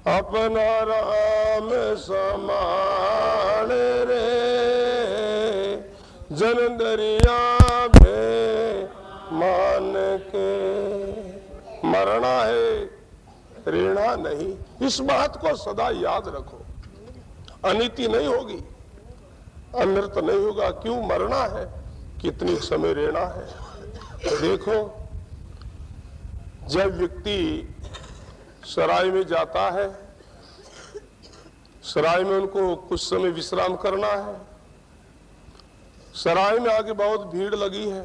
अपना राम समान रे, जन दरिया में मान के। मरना है, रहना नहीं। इस बात को सदा याद रखो। अनीति नहीं होगी, अनर्थ नहीं होगा। क्यों मरना है, कितनी समय रहना है। देखो, जब व्यक्ति सराय में जाता है, सराय में उनको कुछ समय विश्राम करना है। सराय में आगे बहुत भीड़ लगी है,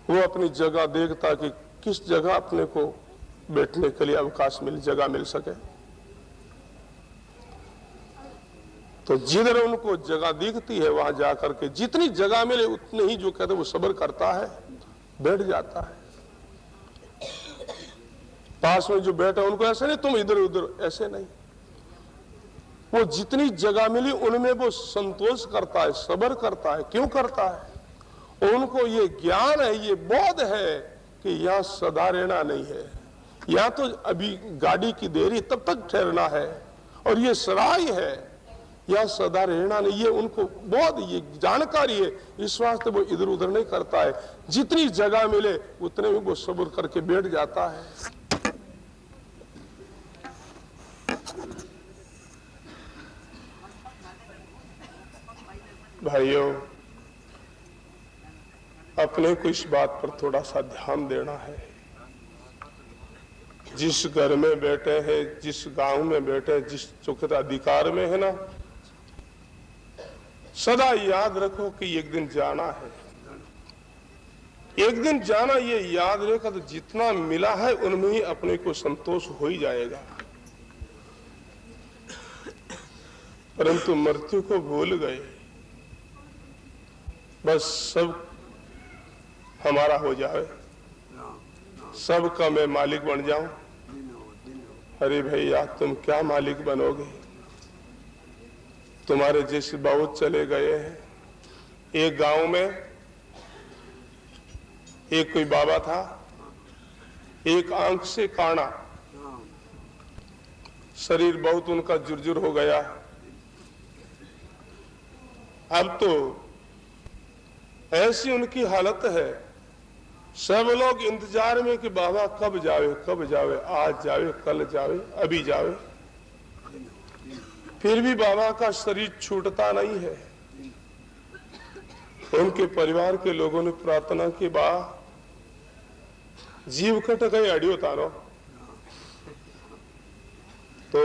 वो अपनी जगह देखता कि किस जगह अपने को बैठने के लिए अवकाश जगह मिल सके। तो जिधर उनको जगह दिखती है वहां जाकर के जितनी जगह मिले उतने ही, जो कहते वो सब्र करता है, बैठ जाता है। पास में जो बैठा उनको ऐसे नहीं तुम इधर उधर, ऐसे नहीं। वो जितनी जगह मिली उनमें वो संतोष करता है, सब्र करता है। क्यों करता है? उनको ये ज्ञान है, ये बोध है कि यहाँ सदा रहना नहीं है, यहाँ तो अभी गाड़ी की देरी तब तक ठहरना है, और ये सराय है, यहाँ सदा रहना नहीं। ये उनको बोध, ये जानकारी है। इस वास्ते वो इधर उधर नहीं करता है। जितनी जगह मिले उतने में वो सब्र करके बैठ जाता है। भाइयों, अपने को इस बात पर थोड़ा सा ध्यान देना है। जिस घर में बैठे हैं, जिस गांव में बैठे हैं, जिस चौकत अधिकार में है ना, सदा याद रखो कि एक दिन जाना है। एक दिन जाना, ये याद रखा तो जितना मिला है उनमें ही अपने को संतोष हो ही जाएगा। परंतु मृत्यु को भूल गए, बस सब हमारा हो जाए, सबका मैं मालिक बन जाऊं। अरे भैया, तुम क्या मालिक बनोगे? तुम्हारे जैसे बहुत चले गए हैं। एक गांव में एक कोई बाबा था, एक आंख से काना, शरीर बहुत उनका जुर्जुर हो गया। अब तो ऐसी उनकी हालत है, सब लोग इंतजार में कि बाबा कब जावे, कब जावे, आज जावे, कल जावे, अभी जावे। फिर भी बाबा का शरीर छूटता नहीं है। उनके परिवार के लोगों ने प्रार्थना की, बा जीव कट गए, अड़ियो तारो। तो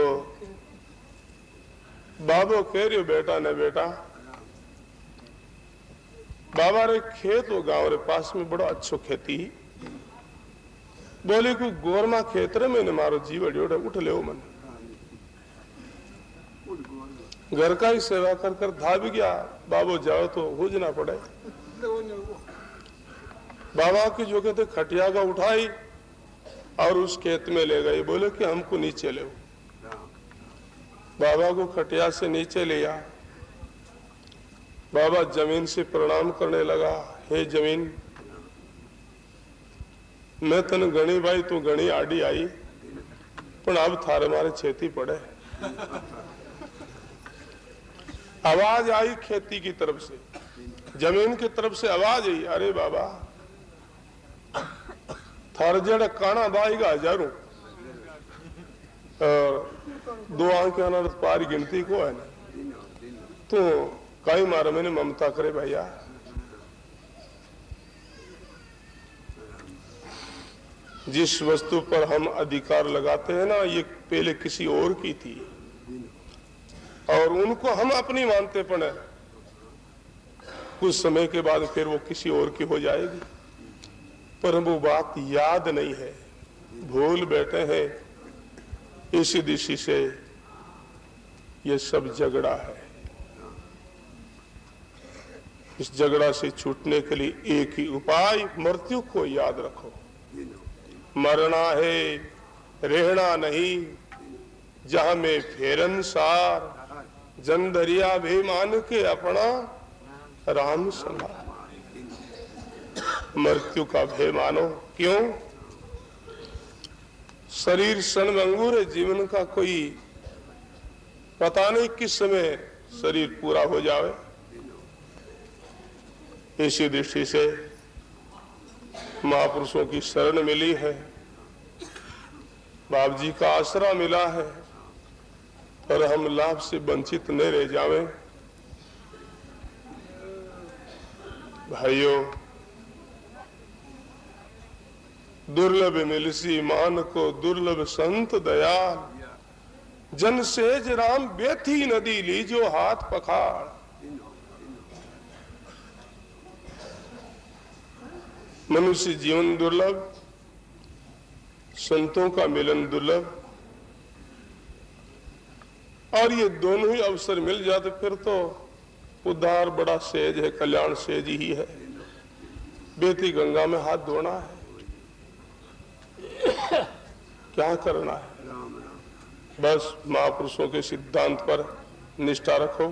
बाबो कह रही हो, बेटा ने बेटा, बाबा रे खेत हो गांव रे पास में बड़ो अच्छो खेती। बोले को गोरमा खेत रे मैंने मारो जीव अड़ियो उठ ले मन। घर का ही सेवा कर कर धाब गया। बाबो जाओ तो हुजना पड़े। बाबा की जो कहते खटिया का उठाई और उस खेत में ले गई। बोले कि हमको नीचे ले। बाबा को खटिया से नीचे लिया। बाबा जमीन से प्रणाम करने लगा, हे जमीन, मैं तन गणी भाई, तू गणी आड़ी आई, पर अब थारे मारे छेती पड़े। आवाज आई खेती की तरफ से, जमीन की तरफ से आवाज आई, अरे बाबा थार जेड़ा काना बाईगा हजारों, दो आंखें ना पारी गिनती को है ना, तो कई मारा मैंने ममता करे भैया। जिस वस्तु पर हम अधिकार लगाते हैं ना, ये पहले किसी और की थी और उनको हम अपनी मानते पड़े। कुछ समय के बाद फिर वो किसी और की हो जाएगी, पर वो बात याद नहीं है, भूल बैठे हैं। इसी दिशा से ये सब झगड़ा है। इस झगड़ा से छूटने के लिए एक ही उपाय, मृत्यु को याद रखो। मरना है, रहना नहीं। जहां में फेरन सार, जंदरिया भी मान के अपना राम समा। मृत्यु का भय मानो। क्यों? शरीर क्षणभंगुर है, जीवन का कोई पता नहीं किस समय शरीर पूरा हो जावे। इसी दृष्टि से महापुरुषों की शरण मिली है, बाप जी का आसरा मिला है, और हम लाभ से वंचित न रह जावे। भाइयों, दुर्लभ मिलसी मान को दुर्लभ संत दयाल, जन सेज राम बेथी नदी लीजो हाथ पखाड़। मनुष्य जीवन दुर्लभ, संतों का मिलन दुर्लभ, और ये दोनों ही अवसर मिल जाते फिर तो उद्धार बड़ा सेज है, कल्याण सेज ही है। बेती गंगा में हाथ धोना है, क्या करना है? बस महापुरुषों के सिद्धांत पर निष्ठा रखो,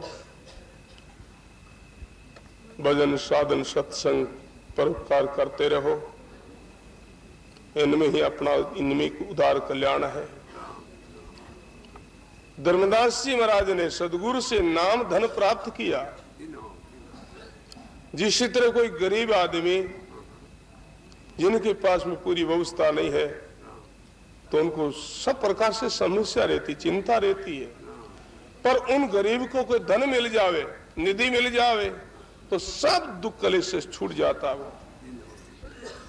भजन साधन सत्संग परोपकार करते रहो, इनमें ही अपना इनमें उदार कल्याण है। धर्मदास जी महाराज ने सदगुरु से नाम धन प्राप्त किया। जिस तरह कोई गरीब आदमी जिनके पास में पूरी व्यवस्था नहीं है तो उनको सब प्रकार से समस्या रहती, चिंता रहती है, पर उन गरीब को कोई धन मिल जावे, निधि मिल जावे तो सब दुख कलेश से छूट जाता है।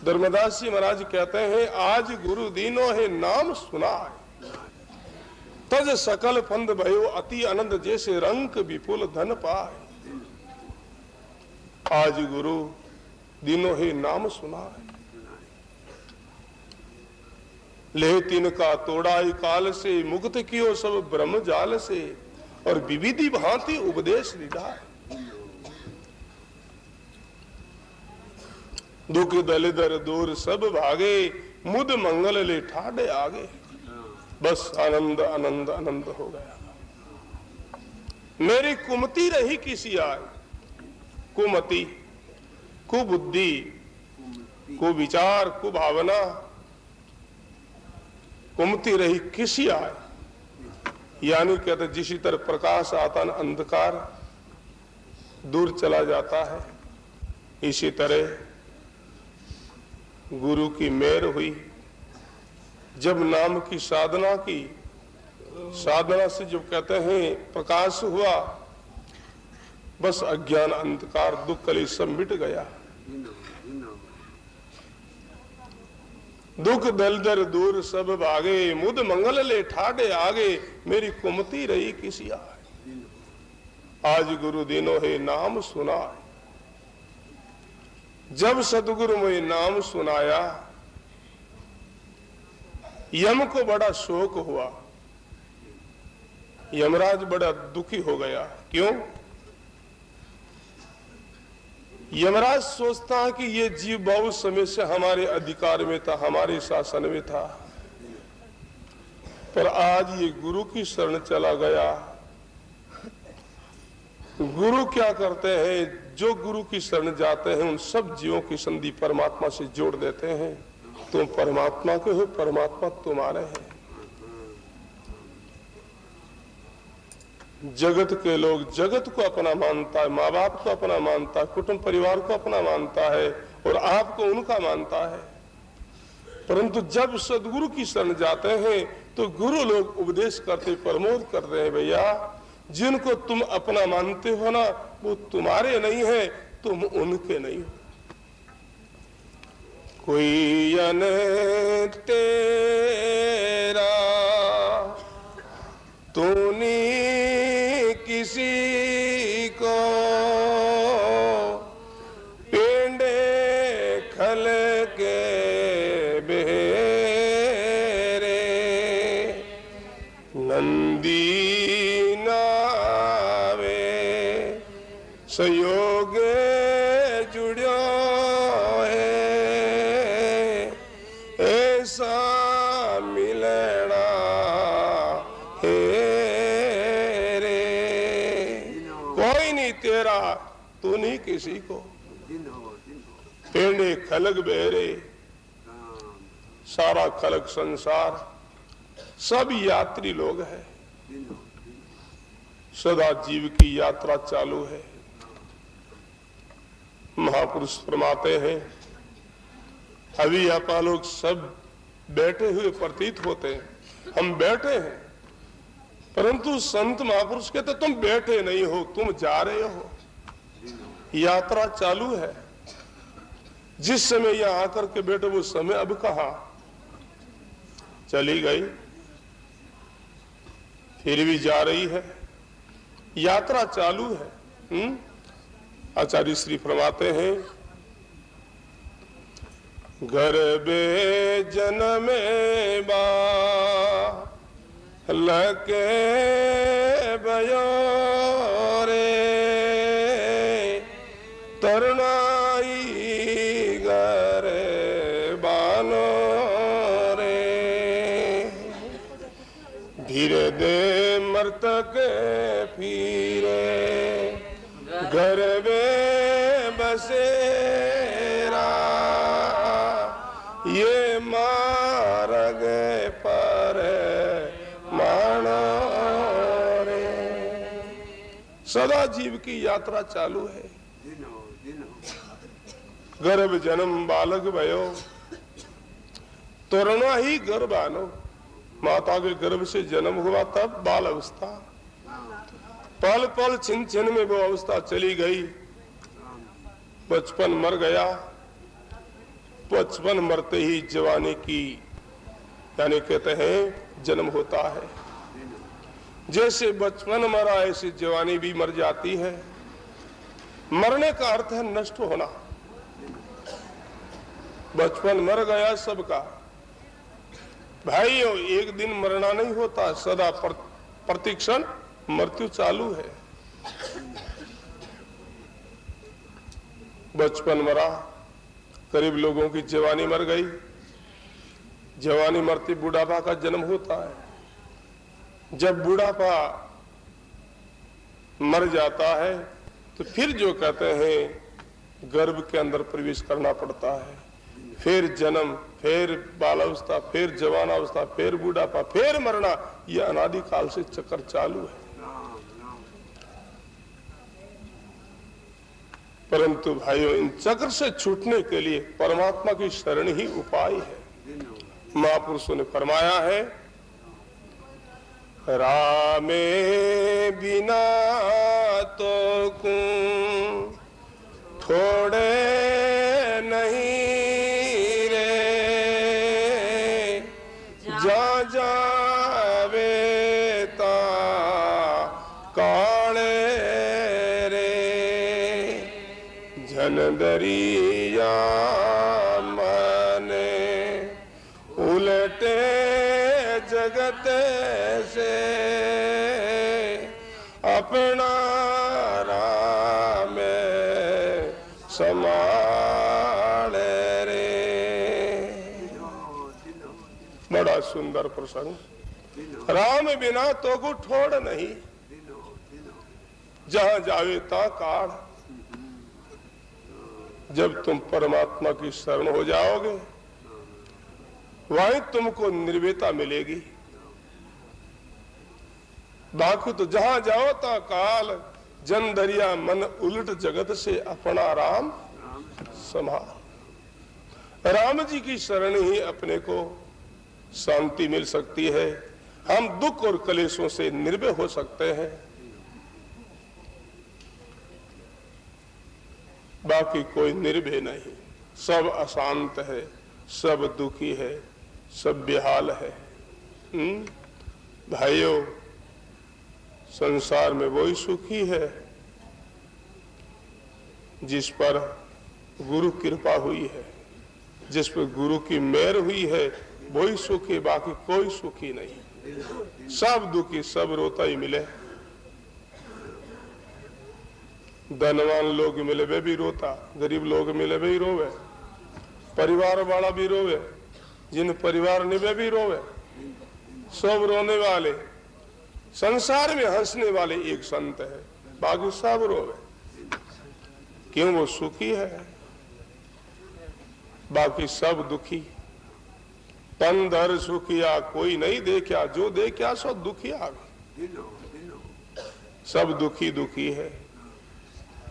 धर्मदास जी महाराज कहते हैं, आज गुरु दीनो है नाम सुना है, तज सकल फंद भयो अति आनंद जैसे रंग विपुल धन पाए। आज गुरु दीनो है नाम सुना है, ले तिनका तोड़ाई काल से मुक्त कियो सब ब्रह्म जाल से, और विविधि भांति उपदेश निधाए। दुख दलिदर दूर सब भागे, मुद मंगल ले ठाडे आगे। बस आनंद आनंद आनंद हो गया। मेरी कुमति रही किसी आय, कुमति कुबुद्धि कुविचार कुभावना, कुमति रही किसी आय, यानी कहते जिसी तरह प्रकाश आता न अंधकार दूर चला जाता है, इसी तरह गुरु की मेहर हुई। जब नाम की साधना की, साधना से जो कहते हैं प्रकाश हुआ, बस अज्ञान अंधकार दुख कलेश सब मिट गया। दुख दलदर दूर सब भागे, मुद मंगल ले ठाडे आगे। मेरी कुमति रही किसी आए, आज गुरु दीनो है नाम सुना। जब सदगुरु में नाम सुनाया, यम को बड़ा शोक हुआ, यमराज बड़ा दुखी हो गया। क्यों? यमराज सोचता है कि ये जीव बहुत समय से हमारे अधिकार में था, हमारे शासन में था, पर आज ये गुरु की शरण चला गया। गुरु क्या करते हैं? जो गुरु की शरण जाते हैं उन सब जीवों की संधि परमात्मा से जोड़ देते हैं। तुम परमात्मा के हो, परमात्मा तुम्हारे हैं। जगत के लोग जगत को अपना मानता है, माँ बाप को अपना मानता है, कुटुंब परिवार को अपना मानता है, और आपको उनका मानता है। परंतु जब सदगुरु की शरण जाते हैं तो गुरु लोग उपदेश करते, प्रमोद कर रहे हैं, भैया जिनको तुम अपना मानते हो ना, वो तुम्हारे नहीं है, तुम उनके नहीं हो। कोई अन तेरा तूने किसी को, पेंडे खल के बेरे नंदी सहयोग जुड़ो है, ऐसा मिलना है रे। कोई नहीं तेरा, तू नहीं किसी को। पेंडे खलक बेरे, सारा खलक संसार सब यात्री लोग हैं। सदा जीव की यात्रा चालू है। महापुरुष फरमाते हैं, अभी आप लोग सब बैठे हुए प्रतीत होते हैं, हम बैठे हैं, परंतु संत महापुरुष कहते तुम बैठे नहीं हो, तुम जा रहे हो, यात्रा चालू है। जिस समय यहां आकर के बैठे वो समय अब कहां, चली गई, फिर भी जा रही है, यात्रा चालू है। आचार्य श्री फरमाते हैं, गर्भे जन्मे लके भयो रे तरनाई गरे बानो रे धीरे दे मर्तक फिरे गर्भे बसेरा ये मार्ग पर मानो रे। सदा जीव की यात्रा चालू है। गर्भ जन्म बालक भयो तरुणा ही गर्भ आनो, माता के गर्भ से जन्म हुआ तब बाल अवस्था, पल पल छिन छिन में वो अवस्था चली गई, बचपन मर गया, बचपन मरते ही जवानी की यानी कहते हैं जन्म होता है। जैसे बचपन मरा ऐसे जवानी भी मर जाती है। मरने का अर्थ है नष्ट होना। बचपन मर गया सबका भाइयों, एक दिन मरना नहीं होता, सदा प्रतिक्षण मृत्यु चालू है। बचपन मरा, करीब लोगों की जवानी मर गई, जवानी मरती बुढ़ापा का जन्म होता है। जब बुढ़ापा मर जाता है तो फिर जो कहते हैं गर्भ के अंदर प्रवेश करना पड़ता है, फिर जन्म, फिर बालावस्था, फिर जवानावस्था, फिर बुढ़ापा, फिर मरना, यह अनादि काल से चक्कर चालू है। परंतु भाइयों, इन चक्र से छूटने के लिए परमात्मा की शरण ही उपाय है। महापुरुषों ने फरमाया है, रामे बिना तो को थोड़े नहीं रे, जा जावे ता काले रे, जन दरिया मने उलटे जगत से अपना राम समाले रे। बड़ा सुंदर प्रसंग। राम बिना तो को ठोड़ नहीं, जहां जावे ता काढ़। जब तुम परमात्मा की शरण हो जाओगे वहीं तुमको निर्भयता मिलेगी। बाकी तो जहां जाओ ता काल, जन दरिया मन उलट जगत से अपना राम संभाल। राम जी की शरण ही अपने को शांति मिल सकती है। हम दुख और कलेशों से निर्भय हो सकते हैं। बाकी कोई निर्भय नहीं, सब अशांत है, सब दुखी है, सब बेहाल है। भाइयों, संसार में वही सुखी है जिस पर गुरु कृपा हुई है, जिस पर गुरु की मेहर हुई है, वही सुखी, बाकी कोई सुखी नहीं। सब दुखी, सब रोता ही मिले। धनवान लोग मिले वे भी रोता, गरीब लोग मिले वे ही रोवे, परिवार वाला भी रोवे, जिन परिवार निभे भी रोवे, सब रोने वाले। संसार में हंसने वाले एक संत है, बाकी सब रोवे। क्यों? वो सुखी है, बाकी सब दुखी। तन धर सुखिया कोई नहीं देखा, जो देखा सो दुखिया। सब दुखी दुखी है।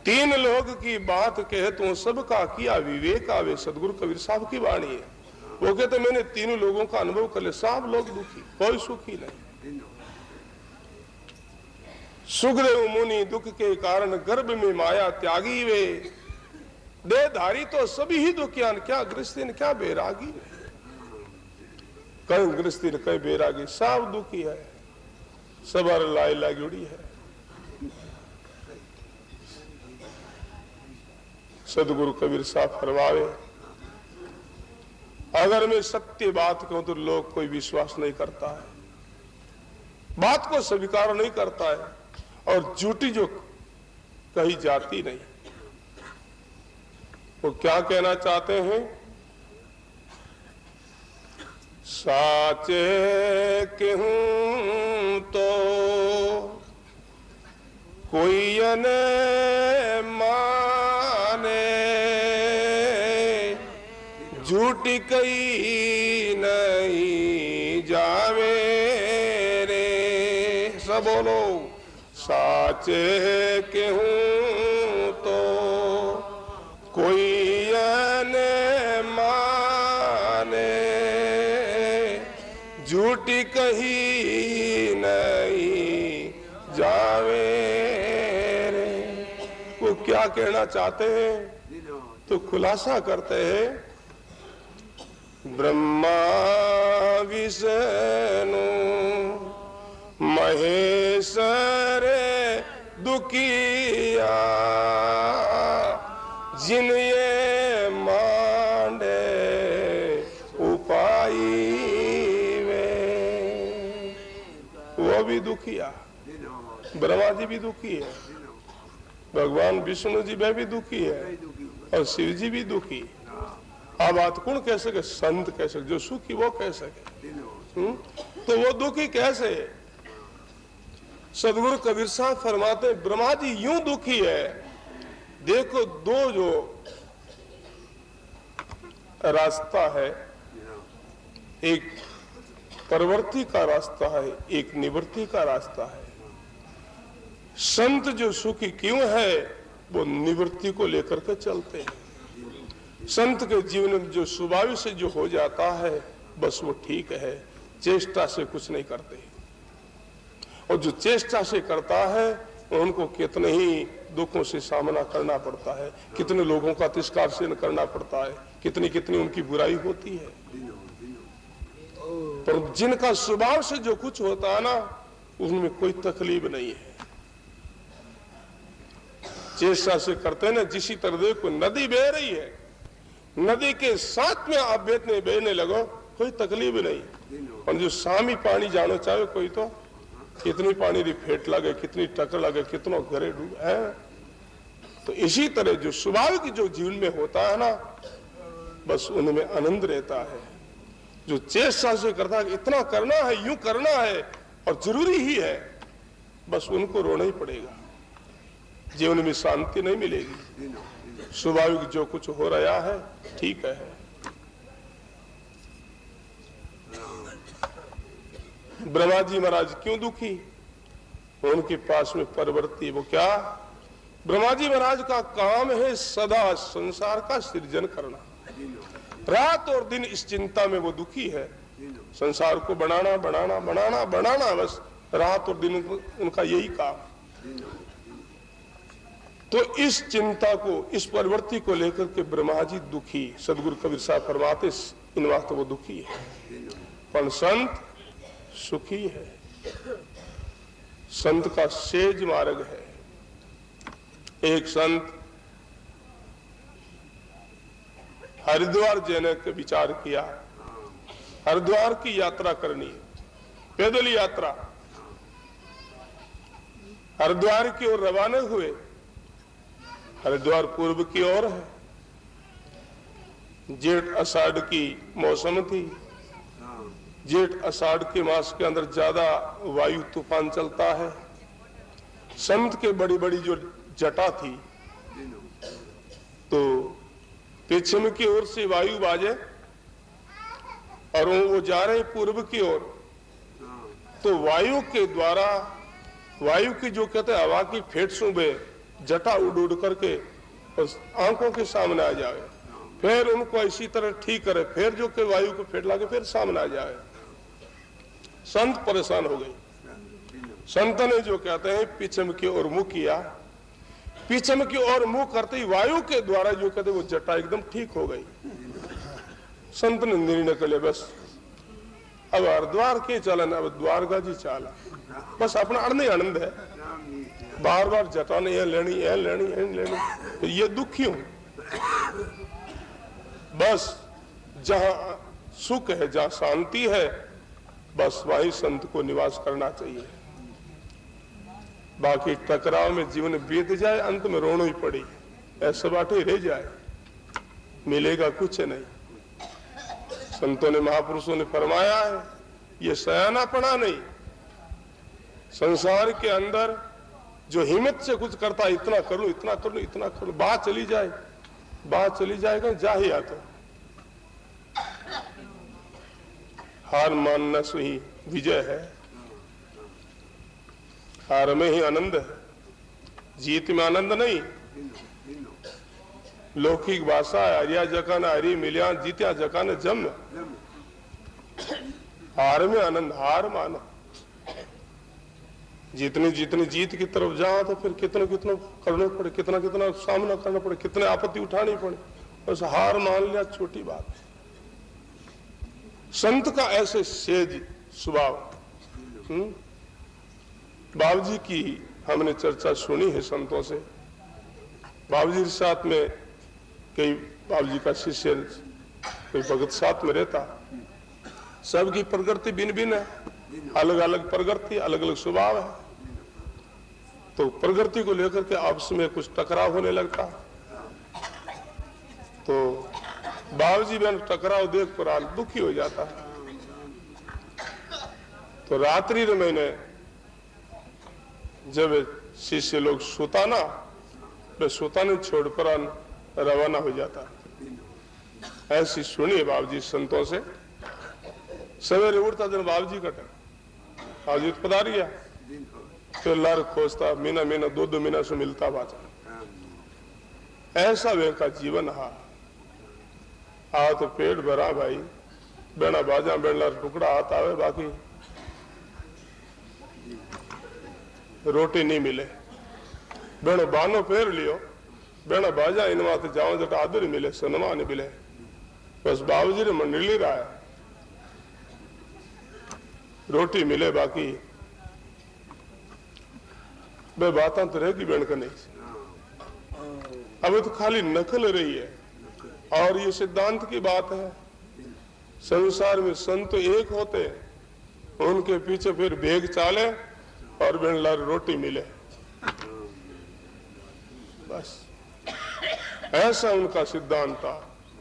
तीन लोग की बात कहे तो सबका किया विवेक आवे, सदगुरु कबीर साहब की वाणी है। वो कहते मैंने तीनों लोगों का अनुभव कर लिया, सब लोग दुखी, कोई सुखी नहीं। सुखदेव मुनि दुख के कारण गर्भ में माया त्यागी वे, देहधारी तो सभी ही दुखियान, क्या गृहस्थी क्या बैरागी, कहीं गृहस्थी कहीं बैरागी, सब दुखी है, सब लाई लागुड़ी है। सदगुरु कबीर साहब फरमावे, अगर मैं सत्य बात कहूं तो लोग कोई विश्वास नहीं करता है, बात को स्वीकार नहीं करता है, और झूठी जो कही जाती नहीं। वो क्या कहना चाहते हैं? साचे कहूं तो कोई न माने, झूठी कही नहीं जावे रे। सब बोलो, साचे कहूं तो कोई न माने, झूठी कही नहीं जावे रे। वो क्या कहना चाहते हैं तो खुलासा करते हैं, ब्रह्मा विष्णु महेश्वर दुखिया, जिन ये मांडे उपाई वे। वो भी दुखिया, ब्रह्मा जी भी दुखी है, भगवान विष्णु जी भी दुखी है, और शिव जी भी दुखी। अब बात कौन कह सके? संत कह सके, जो सुखी वो कह सके। तो वो दुखी कैसे? सदगुरु कबीर साहब फरमाते ब्रह्मा जी यूं दुखी है, देखो दो जो रास्ता है, एक प्रवृत्ति का रास्ता है, एक निवृत्ति का रास्ता है। संत जो सुखी क्यों है? वो निवृत्ति को लेकर के चलते हैं। संत के जीवन में जो स्वाभाविक से जो हो जाता है बस वो ठीक है, चेष्टा से कुछ नहीं करते। और जो चेष्टा से करता है उनको कितने ही दुखों से सामना करना पड़ता है, कितने लोगों का तिरस्कार से करना पड़ता है, कितनी कितनी उनकी बुराई होती है। पर जिनका स्वभाव से जो कुछ होता है ना, उनमें कोई तकलीफ नहीं है। चेष्टा से करते ना, जिसी तरह देखो नदी बह रही है, नदी के साथ में आप बहने लगो, कोई तकलीफ नहीं। और जो सामी पानी जानो चाहे कोई, तो कितनी पानी की फेट लगे, कितनी टक्कर लगे, कितनों घरे डूब है। तो इसी तरह जो स्वाभाविक जो जीवन में होता है ना, बस उनमें आनंद रहता है। जो चेष्टा से करता है इतना करना है, यूं करना है और जरूरी ही है, बस उनको रोना ही पड़ेगा, जीवन में शांति नहीं मिलेगी। स्वाभाविक जो कुछ हो रहा है ठीक है। ब्रह्मा जी महाराज क्यों दुखी? उनके पास में परवर्ती, वो क्या? ब्रह्मा जी महाराज का काम है सदा संसार का सृजन करना, रात और दिन इस चिंता में वो दुखी है। संसार को बनाना बनाना बनाना बनाना, बस रात और दिन उनका यही काम। तो इस चिंता को, इस प्रवृत्ति को लेकर के ब्रह्मा जी दुखी। सदगुरु कबीर साहब फरमाते इन वक्त वो दुखी है, पर संत सुखी है। संत का सेज मार्ग है। एक संत हरिद्वार जाने का विचार किया, हरिद्वार की यात्रा करनी है, पैदल यात्रा। हरिद्वार की ओर रवाना हुए। हरिद्वार पूर्व की ओर है, जेठ आषाढ़ की मौसम थी। जेठ आषाढ़ के मास के अंदर ज्यादा वायु तूफान चलता है। संत के बड़ी बड़ी जो जटा थी, तो पश्चिम की ओर से वायु बाजे और वो जा रहे पूर्व की ओर, तो वायु के द्वारा, वायु की जो कहते हैं हवा की फेट सुबह जटा उड़ उड़ करके उस आंखों के सामने आ जाए, फिर उनको इसी तरह ठीक करे, फिर जो के वायु को फेट लाके फिर सामने आ जाए। संत परेशान हो गई। संत ने जो कहते हैं पीछम की ओर मुंह किया, पीछम की ओर मुंह करते ही वायु के द्वारा जो कहते वो जटा एकदम ठीक हो गई। संत ने निर्णय कर लिया बस अब हरिद्वार के चलन, अब द्वारका जी चाला, बस अपना अड़ने आनंद है, बार बार जटा ने ये लेनी ये लेनी ये लेनी, तो ये दुखी हूं। बस जहां सुख है, जहां शांति है, बस वही संत को निवास करना चाहिए। बाकी टकराव में जीवन बीत जाए, अंत में रोना ही पड़ी, ऐसा बाटे रह जाए, मिलेगा कुछ नहीं। संतों ने, महापुरुषों ने फरमाया है, ये सयानापना नहीं, संसार के अंदर जो हिम्मत से कुछ करता है, इतना कर लो इतना कर लो इतना कर लो, बात चली जाए, बात चली जाएगा जा ही आता। हार मानना सही विजय है, हार में ही आनंद है, जीत में आनंद नहीं। लौकिक भाषा है, हरिया जका न हरी मिलिया, जीत्या जका न जम। हार में आनंद, हार माना। जितनी जितनी जीत की तरफ जाओ तो फिर कितना कितना करना पड़े, कितना कितना सामना करना पड़े, कितने आपत्ति उठानी पड़े, बस हार मान लिया छोटी बात। संत का ऐसे सेज स्वभाव। बाबूजी की हमने चर्चा सुनी है संतों से। बाबूजी के साथ में कई बाबूजी का शिष्य, कोई भगत साथ में रहता, सबकी प्रकृति भिन्न भिन्न है, अलग अलग प्रकृति, अलग अलग स्वभाव है, तो प्रकृति को लेकर के आपस में कुछ टकराव होने लगता। तो बाबूजी बहन टकराव देख कर दुखी हो जाता। तो रात्रि में मैंने जब शिष्य लोग सोता ना, वे सोता नहीं छोड़कर रवाना हो जाता। ऐसी सुनिए बाबूजी संतों से। सवेरे उठता दिन बाबूजी का टाइम, बाबूजी पधार गया, फिर लर खोजता, महीना महीना दो दो महीना से मिलता बाजा। ऐसा वे का जीवन हा तो पेट भरा भाई, बेना बाजा बेना टुकड़ा आता है, बाकी रोटी नहीं मिले। बेनो बानो फेर लियो, बेना बाजा इन माते जाओ जटा आदर मिले, सनमा नहीं मिले, बस बाबूजी ने मंडली रहा है, रोटी मिले, बाकी वे बातें तो रहेगी बेन का नहीं। अब तो खाली नकल रही है। और ये सिद्धांत की बात है, संसार में संत एक होते हैं, उनके पीछे फिर भेग चाले और बेन लार रोटी मिले, बस ऐसा उनका सिद्धांत था।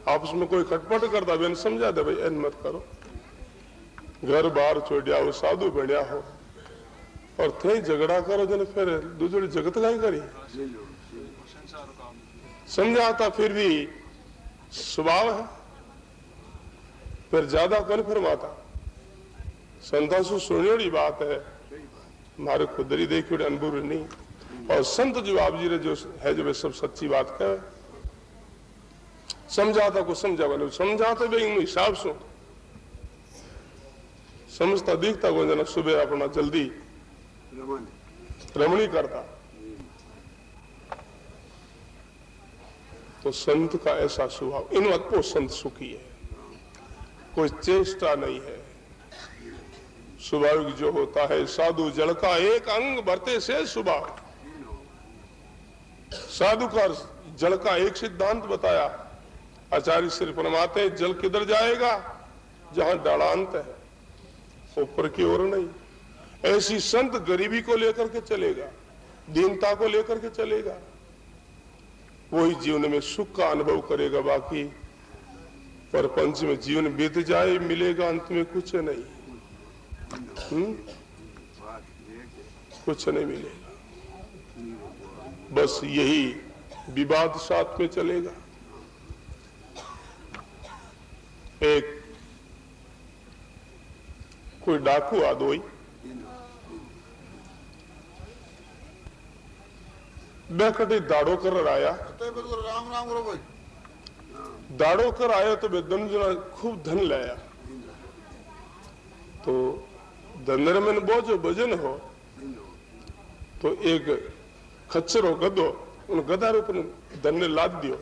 आपस में कोई खटपट करता, बेन समझा दे भाई ऐन मत करो, घर बार छोड़िया हो, साधु बढ़िया हो, और थे झगड़ा करो जन फिर दूसरी जगत का ही करी। समझाता फिर भी स्वभाव है, फिर ज्यादा कौन फरमाता। संतों से सुनी बात है, हमारे खुदरी देखी अनुभव नहीं। और संत जो आप जी जो है, जो वे सब सच्ची बात कहे। समझाता को समझा बने, समझाते भाई इन हिसाब से समझता दिखता को जना सुबह अपना जल्दी रमणी करता। तो संत का ऐसा स्वभाव, इन को संत सुखी है, कोई चेष्टा नहीं है। स्वाभाविक जो होता है, साधु जल का एक अंग भरते से स्वभाव। साधु का जल का एक सिद्धांत बताया आचार्य श्री फरमाते, जल किधर जाएगा, जहां डालांत है, ऊपर की ओर नहीं। ऐसी संत गरीबी को लेकर के चलेगा, दीनता को लेकर के चलेगा, वही जीवन में सुख का अनुभव करेगा। बाकी परपंच में जीवन बीत जाए, मिलेगा अंत में कुछ नहीं। कुछ नहीं मिलेगा, बस यही विवाद साथ में चलेगा। एक कोई डाकू आ दोई बेकटी दाड़ो कर आया, राम राम करो भाई। दाड़ो कर आया तो बेदन जना खूब धन लाया। तो धंधर में बोझो भजन हो तो एक खच्चर हो गधो उन गधार ऊपर धन ने लाद दियो।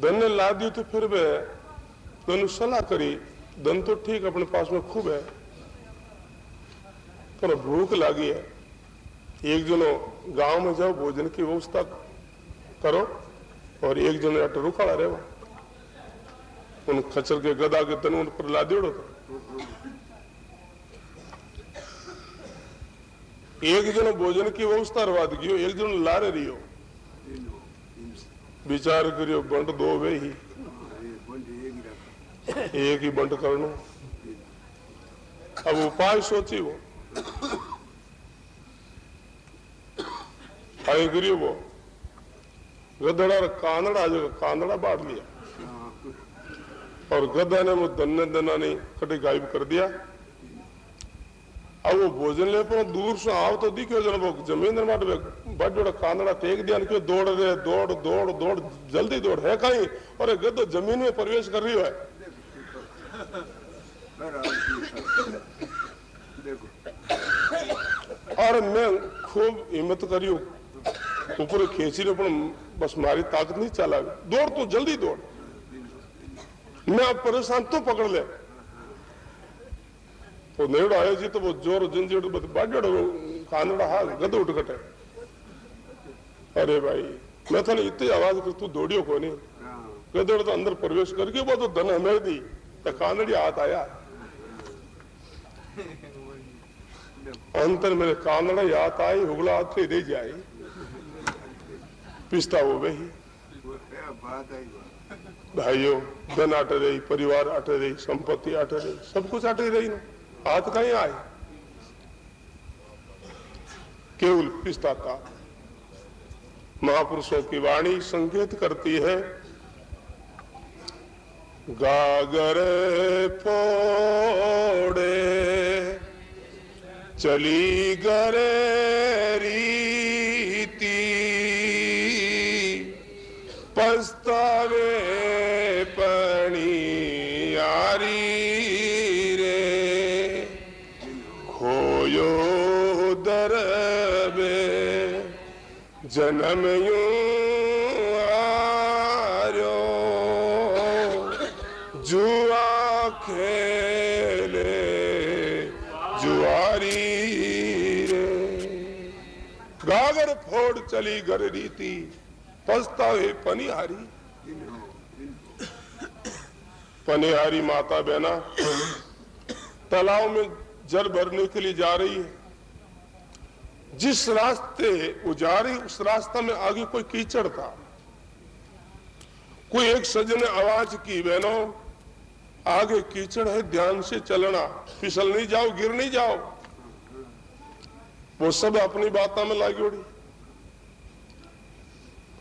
धन ने लाद दियो तो फिर वे दोनों सलाह करी, धन तो ठीक अपने पास में खूब है पर भूख लगी है, एक जनो गांव में जाओ भोजन की व्यवस्था करो और एक जनो अट रुखाड़ा रहे उन खच्चर के गधा के तन उन पर ला दियो। तो एक जनो भोजन की व्यवस्था रवा दियो, एक जनो लारे रियो विचार करियो बंट दो वे ही एक ही बंट करनो। अब उपाय सोची वो आई करियो वो गधड़ा कांदड़ा जो कांदड़ा बांट लिया और गधा ने वो दन्ने दना नहीं कटे गायब कर दिया। अब वो भोजन ले पर दूर से आओ तो दिखो जन वो जमीन बड़ जोड़ा कांदड़ा टेक दिया क्यों दौड़ रहे दौड़ दौड़ दौड़ जल्दी दौड़ है कहीं और गधो जमीन में प्रवेश कर रही है। और मैं खूब हिम्मत करियो ऊपर खींची रे बस मारी ताकत नहीं चला दौड़ तू जल्दी दौड़ मैं अब परेशान तो पकड़ ले तो नेड़ आयो जी तो वो जोर जंजीर बाजड़ कानड़ा हा गद उठ कटे। अरे भाई मैं थाने इतनी आवाज कर तू दौड़ियो को नहीं गदड़ तो अंदर प्रवेश करके वो तो धन हमें दी तो कानड़ी हाथ आया अंतर मेरे कानड़ा याद आई हुगला हाथ से दे जाए पिस्ता हो वही भाइयों धन आटे रही परिवार आटे रही संपत्ति आटे रही सब कुछ आटे रही ना हाथ कहीं आए केवल पिस्ता का। महापुरुषों की वाणी संकेत करती है गागर फोड़े चली गरे रीति पछतावे पणी यारी रे खोयो दरबे जन्म यूं आर्यो जुआ खेले जुआरी रे गागर फोड़ चली गर रीति पछतावे पनिहारी। पनिहारी माता बहना तालाब में जल भरने के लिए जा रही है, जिस रास्ते वो जा रही उस रास्ता में आगे कोई कीचड़ था। कोई एक सज्जन ने आवाज की बहनों आगे कीचड़ है ध्यान से चलना फिसल नहीं जाओ गिर नहीं जाओ। वो सब अपनी बातों में लागी उड़ी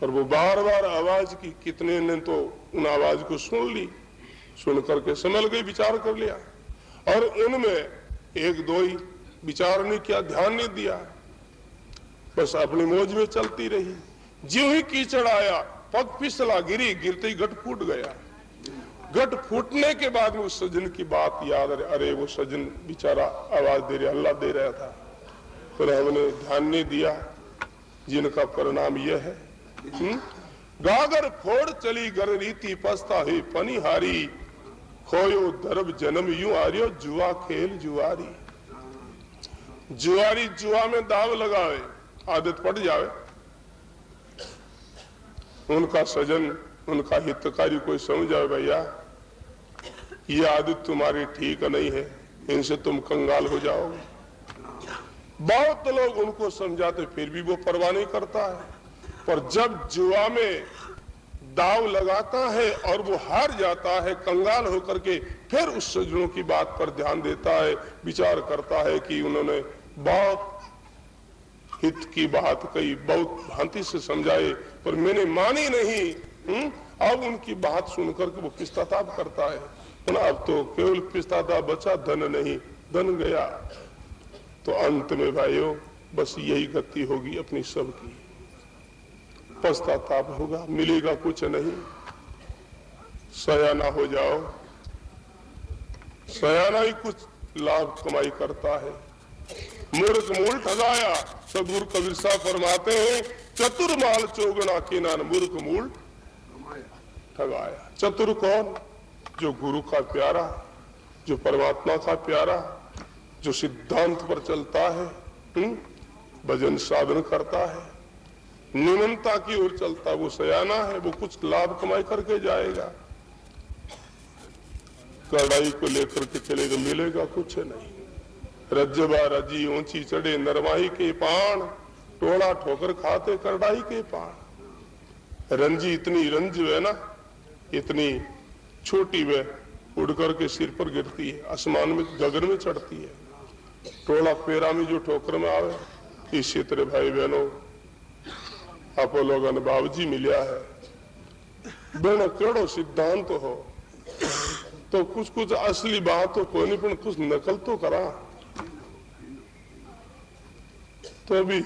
पर वो बार बार आवाज की कितने ने तो उन आवाज को सुन ली सुन करके संभल गई विचार कर लिया और उनमें एक दो ही विचार नहीं किया ध्यान नहीं दिया बस अपनी मौज में चलती रही। ज्यों ही कीचड़ आया पग फिसला गिरी गिरते ही गट फूट गया। गट फूटने के बाद में उस सज्जन की बात याद अरे वो सज्जन बेचारा आवाज दे रहा अल्लाह दे रहा था पर हमने ध्यान नहीं दिया जिनका परिणाम यह है। गागर फोड़ चली गर रीति पछता ही पनिहारी खोयो दरब जन्म यूं आर्यो जुआ खेल जुआरी। जुआरी जुआ में दाव लगावे आदत पड़ जावे उनका सजन उनका हितकारी कोई समझावे भैया ये आदत तुम्हारी ठीक नहीं है इनसे तुम कंगाल हो जाओगे। बहुत लोग उनको समझाते फिर भी वो परवाह नहीं करता है पर जब जुआ में दाव लगाता है और वो हार जाता है कंगाल होकर के फिर उस सज्जनों की बात पर ध्यान देता है विचार करता है कि उन्होंने बहुत हित की बात कही बहुत भांति से समझाए पर मैंने मानी नहीं। अब उनकी बात सुनकर के वो पश्चाताप करता है, अब तो केवल पश्चाताप बचा, धन नहीं, धन गया। तो अंत में भाइयों बस यही गति होगी अपनी सबकी, पश्चाताप होगा, मिलेगा कुछ नहीं। सयाना हो जाओ, सयाना ही कुछ लाभ कमाई करता है। मूर्ख मूल ठगाया, सदगुरु कबीर साहब फरमाते हैं, चतुर माल चौगुना कीना, मूर्ख मूल ठगाया। चतुर कौन? जो गुरु का प्यारा, जो परमात्मा का प्यारा, जो सिद्धांत पर चलता है, भजन साधन करता है, निमनता की ओर चलता है, वो सयाना है। वो कुछ लाभ कमाई करके जाएगा, कड़ाई को लेकर के चलेगा, मिलेगा कुछ नहीं। रज्जबा रजी ऊंची चढ़े नरमाही के पान, टोला ठोकर खाते करड़ाई के पान। रंजी इतनी रंज है ना, इतनी छोटी वे उड़ करके सिर पर गिरती है, आसमान में गगन में चढ़ती है। टोला पेरा में जो ठोकर में आवे, इसी तरह भाई बहनों आप लोगों ने बाबूजी मिलिया है, बहनों केड़ो सिद्धांत हो तो कुछ कुछ असली बात तो कोई नहीं, पर कुछ नकल तो करा तो भी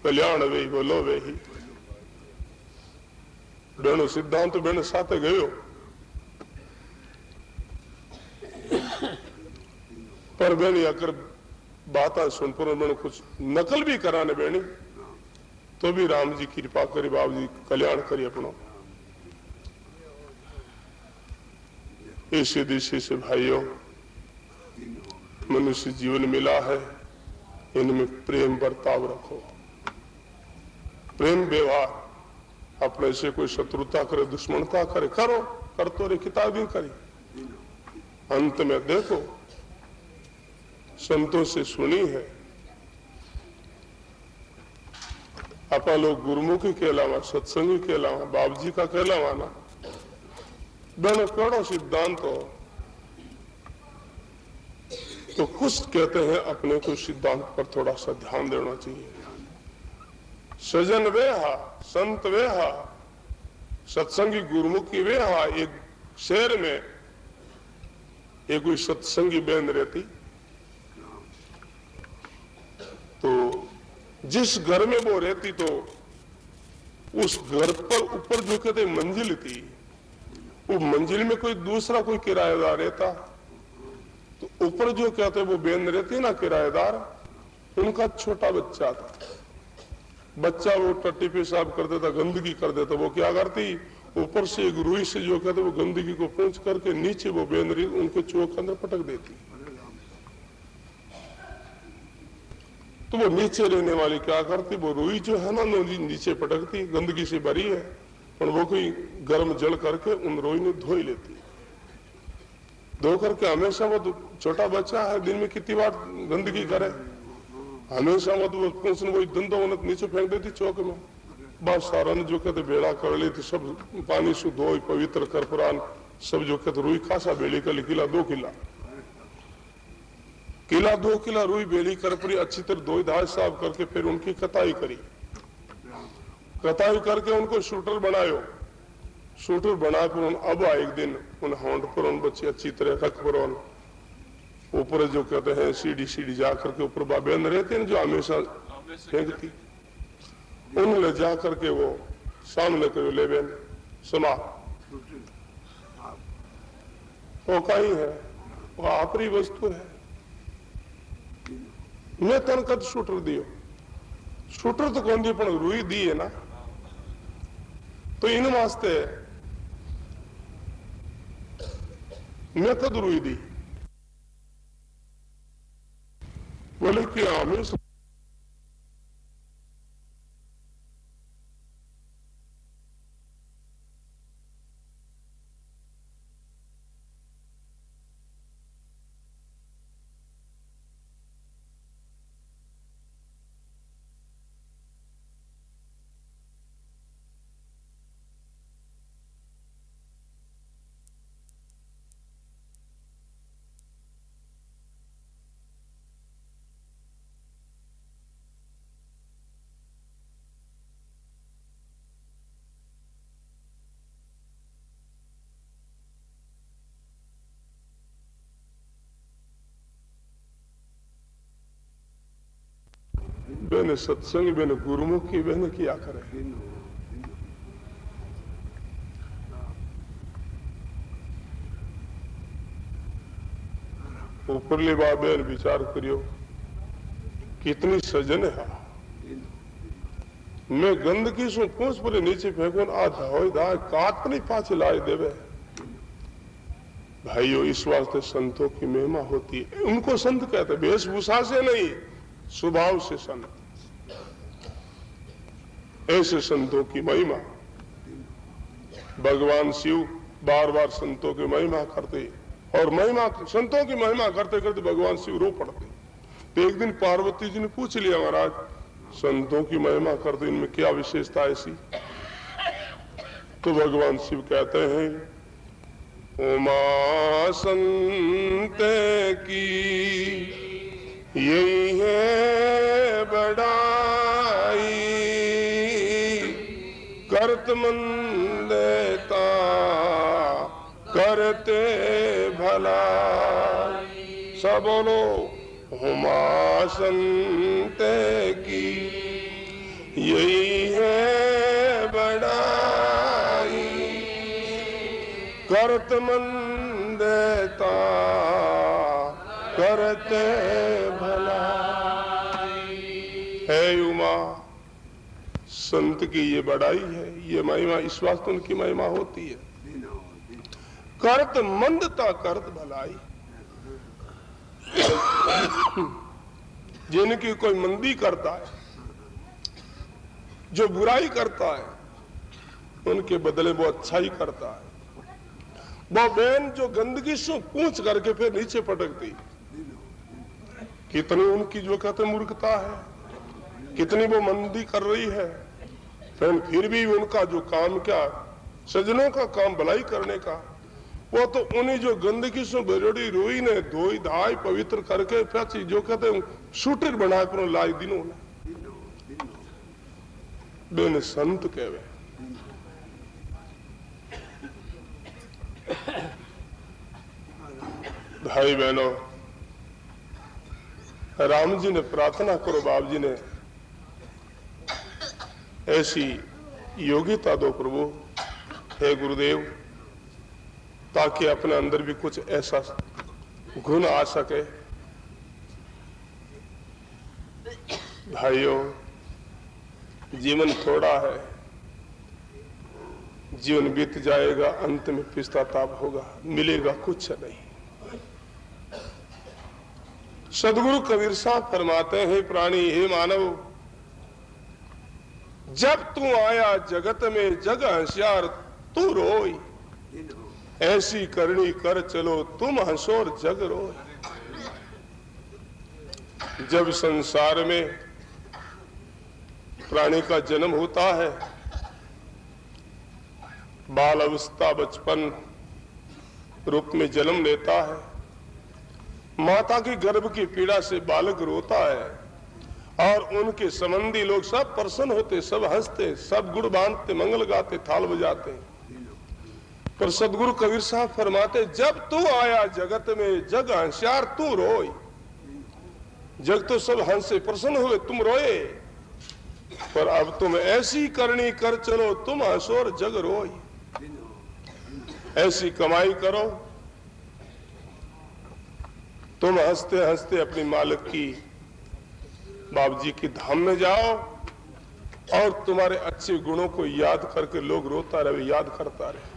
कल्याण वे बोलो वे ही। बहनों सिद्धांत तो बहन साथ गयो, पर बहनी अगर बात सुन पर मैंने कुछ नकल भी कराने बहनी तो भी राम जी कृपा करे, बाबू जी कल्याण करी अपनो। इसी दिशा से भाइयों मनुष्य जीवन मिला है, इनमें प्रेम बर्ताव रखो, प्रेम व्यवहार। अपने से कोई शत्रुता करे, दुश्मनता करे, करो, कर तो रे किताबी करी। अंत में देखो संतों से सुनी है, अपना लोग गुरुमुखी कहलावा, सत्संगी कहलावा, बाप जी का कहलावाना, दोनों कड़ो सिद्धांत हो तो कुछ कहते हैं अपने को सिद्धांत पर थोड़ा सा ध्यान देना चाहिए। सजन वेहा, संत वेहा, सत्संगी गुरुमुखी वेहा। एक शहर में एक कोई सत्संगी बहन रहती, तो जिस घर में वो रहती तो उस घर पर ऊपर जो कहते मंजिल थी, वो मंजिल में कोई दूसरा कोई किराएदार रहता, तो ऊपर जो कहते वो बहन रहती ना किराएदार, उनका छोटा बच्चा था। बच्चा वो टट्टी पेशाब कर देता, गंदगी कर देता, वो क्या करती ऊपर से एक रुई से जो कहते वो गंदगी को पूंछ करके नीचे वो बहन उनके चौक के अंदर पटक देती। तो वो नीचे रहने वाली क्या करती, वो रुई जो है ना नीचे पटकती, गंदगी से भरी है, और वो कोई गर्म जल करके उन रुई ने धो लेती। धो करके हमेशा वो छोटा बच्चा है, दिन में कितनी बार गंदगी करे, हमेशा वो वही धंधो नीचे फेंक देती चौक में। बस सारा ने जो कहते बेड़ा कर लेती, सब पानी से धो पवित्र कर पुरान सब जो कहते रुई खासा बेली कर किला 2 किला, किला 2 किला रुई बेली कर पूरी अच्छी तरह धोई धाय साफ करके फिर उनकी कताई करी। कताई करके उनको शूटर बनायो, शूटर बना कर अब एक दिन उन होंड पर उन बच्चे अच्छी तरह रख पर ऊपर जो कहते हैं सीढ़ी जा करके ऊपर बाबेन रहते हैं जो हमेशा फेंकती, उन ले जा करके वो सामने करो ले बेन सुना वो कहीं है, वो आपरी वस्तु है। मैं तन कद शूटर दियो, शूटर तो कौन दी पण रुई दी है ना, तो इन वास्ते मैं कद रुई दी बोले कि हमें बेन सत्संग बेन गुरुमुखी बेन किया करे। ऊपरली बात बेन विचार करियो कितनी सजन है। मैं गंदगी सु पूछ पर नीचे फेंको आधा हो काट नहीं पाछ लाए देवे। भाइयों इस वास्ते संतों की महिमा होती है। उनको संत कहते, वेशभूषा से नहीं, स्वभाव से संत। ऐसे संतों की महिमा भगवान शिव बार बार संतों की महिमा करते, और महिमा संतों की महिमा करते करते भगवान शिव रो पड़ते। तो एक दिन पार्वती जी ने पूछ लिया, महाराज संतों की महिमा करते इनमें क्या विशेषता ऐसी? तो भगवान शिव कहते हैं, उमा संत की यही है बड़ाई, करत मंदता करते भला। सब बोलो, उमा संत की यही है बड़ाई, करत मंदता करते भला। है उमा संत की ये बड़ाई है, ये महिमा, इस वास्ते उनकी महिमा होती है। करत मंदता करत भलाई, जिनकी कोई मंदी करता है, जो बुराई करता है, उनके बदले वो अच्छा ही करता है। वो बहन जो गंदगी से पूछ करके फिर नीचे पटकती, कितनी उनकी जो कहते मूर्खता है, कितनी वो मंदी कर रही है, फिर भी उनका जो काम क्या, सजनों का काम भलाई करने का, वो तो उन्हीं जो गंदगी से बरड़ी रोई ने धोई धाई पवित्र करके फिर जो कहते शूटर बना कर लाई दिनों बेन संत कहवे। भाई बहनों, राम जी ने प्रार्थना करो, बाप जी ने ऐसी योग्यता दो प्रभु, हे गुरुदेव, ताकि अपने अंदर भी कुछ ऐसा गुण आ सके। भाइयों, जीवन थोड़ा है, जीवन बीत जाएगा, अंत में पश्चाताप होगा, मिलेगा कुछ नहीं। सदगुरु कबीर साहब फरमाते हैं, प्राणी हे मानव, जब तू आया जगत में जग होशियार तू रोई, ऐसी करनी कर चलो तुम हंसोर जग रोए। जब संसार में प्राणी का जन्म होता है, बाल अवस्था बचपन रूप में जन्म लेता है, माता की गर्भ की पीड़ा से बालक रोता है, और उनके संबंधी लोग सब प्रसन्न होते, सब हंसते, सब गुण बांधते, मंगल गाते, थाल बजाते। पर सदगुरु कबीर साहब फरमाते, जब तू आया जगत में जग होशियार तू रोई। जग तो सब हंसे प्रसन्न हुए, तुम रोए, पर अब तुम ऐसी करनी कर चलो तुम हंसोर जग रोई। ऐसी कमाई करो, तुम हंसते हंसते अपनी मालिक की बाप जी की धाम में जाओ, और तुम्हारे अच्छे गुणों को याद करके लोग रोता रहे, याद करता रहे।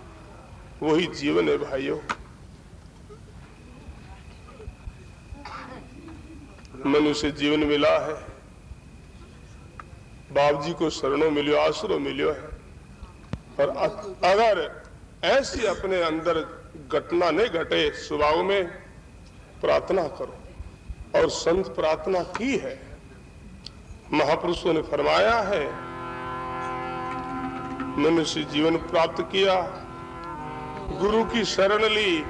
वही जीवन है भाइयों। मनुष्य जीवन मिला है, बाप जी को शरणों मिलियो, आसरो मिलियो है, और अगर ऐसी अपने अंदर घटना नहीं घटे, स्वभाव में प्रार्थना करो। और संत प्रार्थना की है, महापुरुषों ने फरमाया है, मनुष्य जीवन प्राप्त किया, गुरु की शरण ली,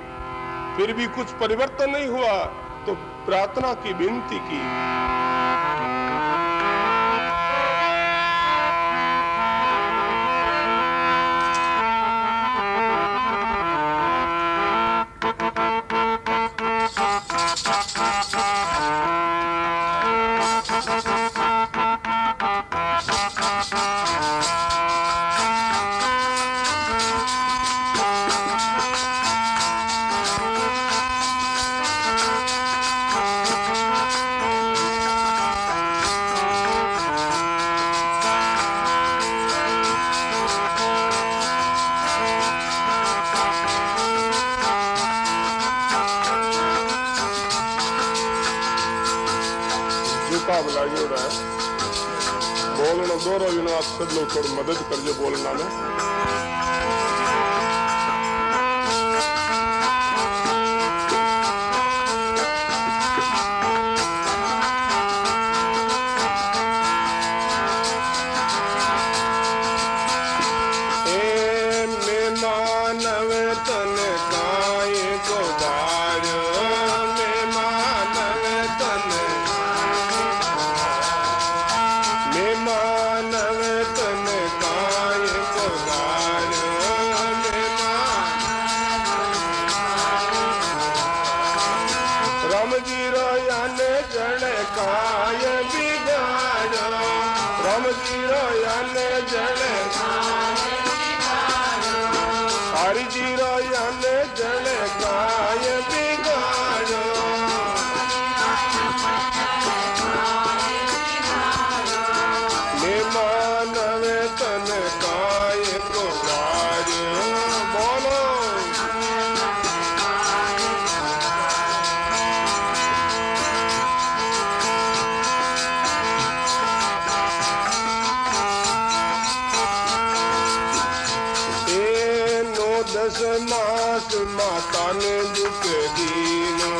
फिर भी कुछ परिवर्तन नहीं हुआ, तो प्रार्थना की विनती की। भाव लागे उड़ा है बोलना दो रोज ना आप सब लोग थोड़ी मदद कर जो बोलना में हरि जी रोयन जल काय बिगाड़ो मानव तन काय को बोलो दस मास माता ने दुख दीनो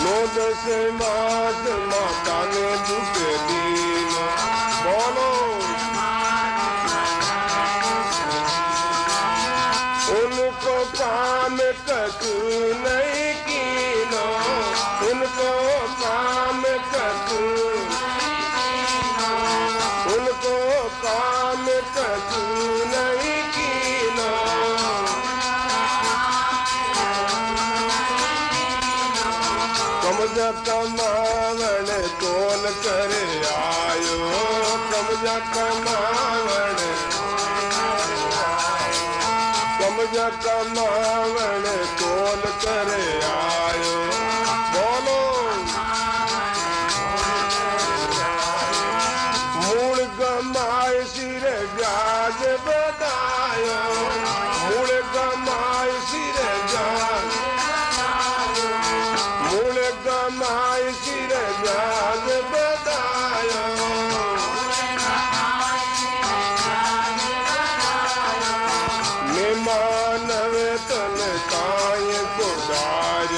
नो दस मास माता ने दुख दीनो बोलो उनको काम कछु नहीं कीनो उनको काम कछु उनको काम कछु नहीं कीनो कमजा कमावण कौन कर आयो कमजा कमावण कौन कर आयो बोलो मूल गमाए सिर ब्याज बतायो मूल गमाए सिर ब्याज मूल गमाए सिर ब्याज बतायो मैं मानव तन काय गुजार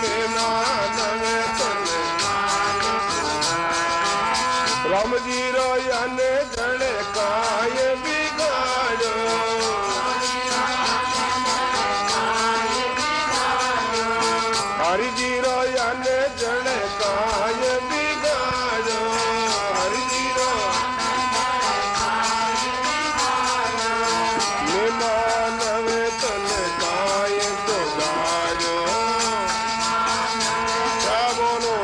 मैं मानव तन राम जी रोयन जल काय बिगाड़ो हरि जी रोयन जल काय बिगाड़ो हरि जी मैं मानव तन काय गुजारो क्या बोलो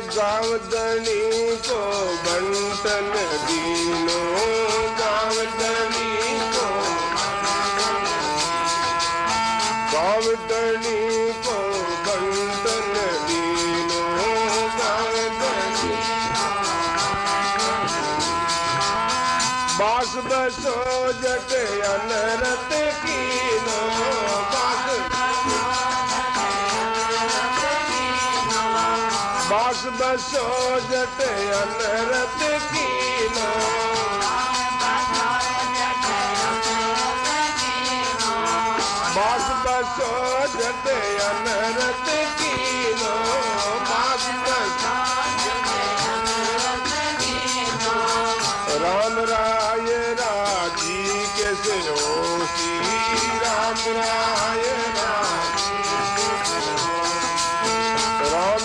गावदनी को बंटन दीनो गावदनी को बंटन दीनो गावदनी बास बसो जट अनरत कीनो बास बसो जट अनरत कीनो बास बसो जट अनरत कीनो बास बसो राम राय राजी कैसे होती राम राय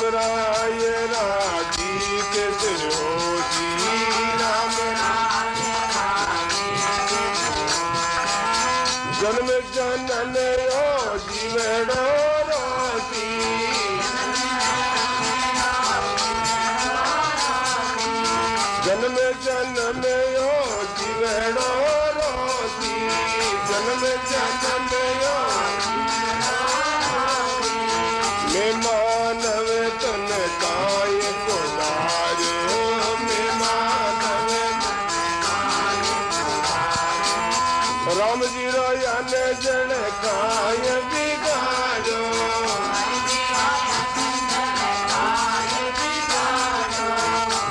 राय राजी कैसे होती राम जन्म जनन यो जीवड़ो रोती जन्म जन्म यो जीवड़ो रोती जन्म जन्म यो अन जन काय बिगाड़ो,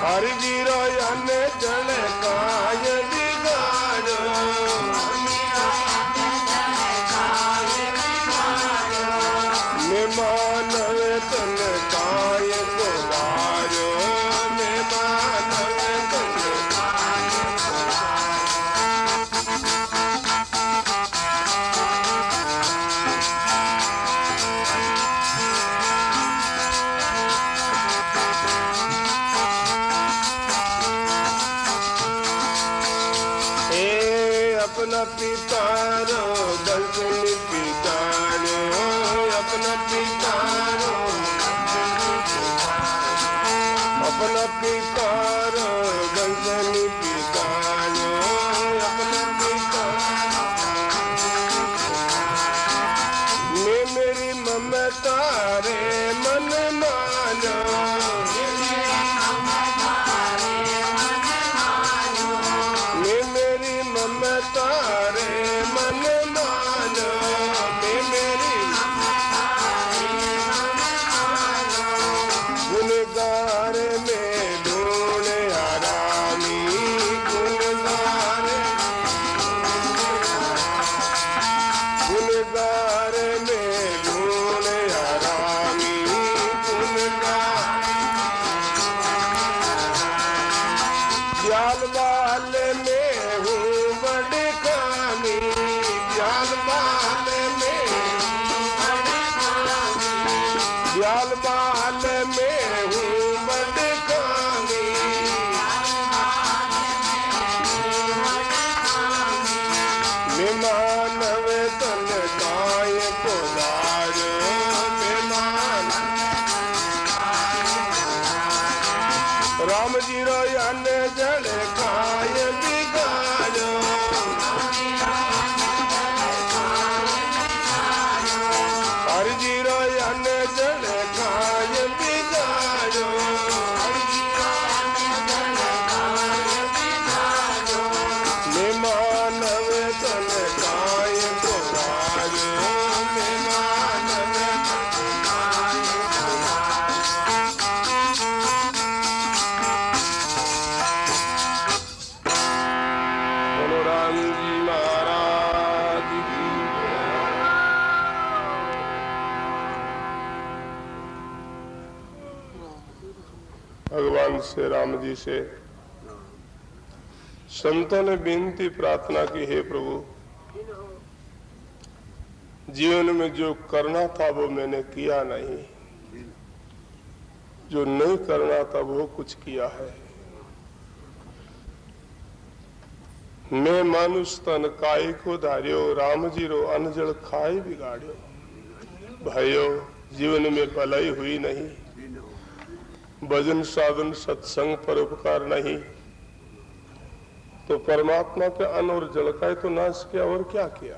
हरि जीरो अन जन काय बिगाड़ो, मैं मानव तन काय को वारो, मैं मानव तन अपना पितारो दर्शन पितारो, अपना पितारो, अपना पितारो दर्शन पितारो, अपना पितारो, मैं मेरी ममता रे मन मानो, ममता रे मन मानो, मैं मेरी गुनगार में ढूंढ आरामी, गुनगार गुनगार में ढूंढ आरामी, गुनगार दयाल बाल में दयाल बाल में हूँ बड़कामी, मैं मानव तन काय को वारो, मैं राम जी रो अन जन काय बिगाड़ो, हरि जी रो अन जन काय बिगाड़ो, मैं मानव तन काय को वारो, मैं मानव बोलो राम जी महाराज की। भगवान से राम जी से संतों ने विनती प्रार्थना की, हे प्रभु जीवन में जो करना था वो मैंने किया नहीं, जो नहीं करना था वो कुछ किया है। मैं मानुष तन काय को धार्यो, राम जी रो अनजल खाए बिगाड़ो। भाइयों, जीवन में भलाई हुई नहीं, भजन साधन सत्संग पर उपकार नहीं, तो परमात्मा के अन्न और जल का तो नाश किया और क्या किया।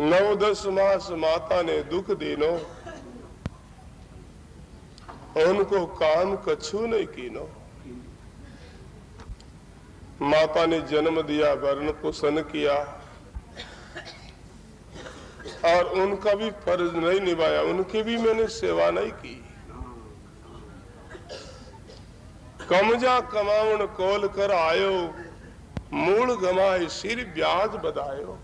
9-10 मास माता ने दुख दीनो, उनको काम कछु नहीं कीनो। माता ने जन्म दिया, भरण पोषण किया और उनका भी फर्ज नहीं निभाया, उनकी भी मैंने सेवा नहीं की। कमजा कमाउन कोल कर आयो, मूल गमाए सिर ब्याज बधायो।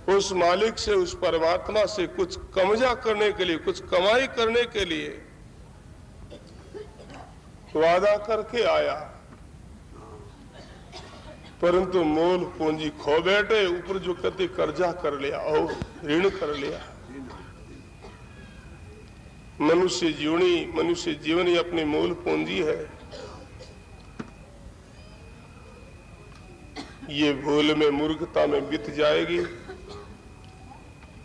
उस मालिक से, उस परमात्मा से कुछ कमजा करने के लिए, कुछ कमाई करने के लिए वादा करके आया, परंतु मूल पूंजी खो बैठे, ऊपर जो कहते कर्जा कर लिया और ऋण कर लिया। मनुष्य जीवन ही अपनी मूल पूंजी है। ये भूल में, मूर्खता में बीत जाएगी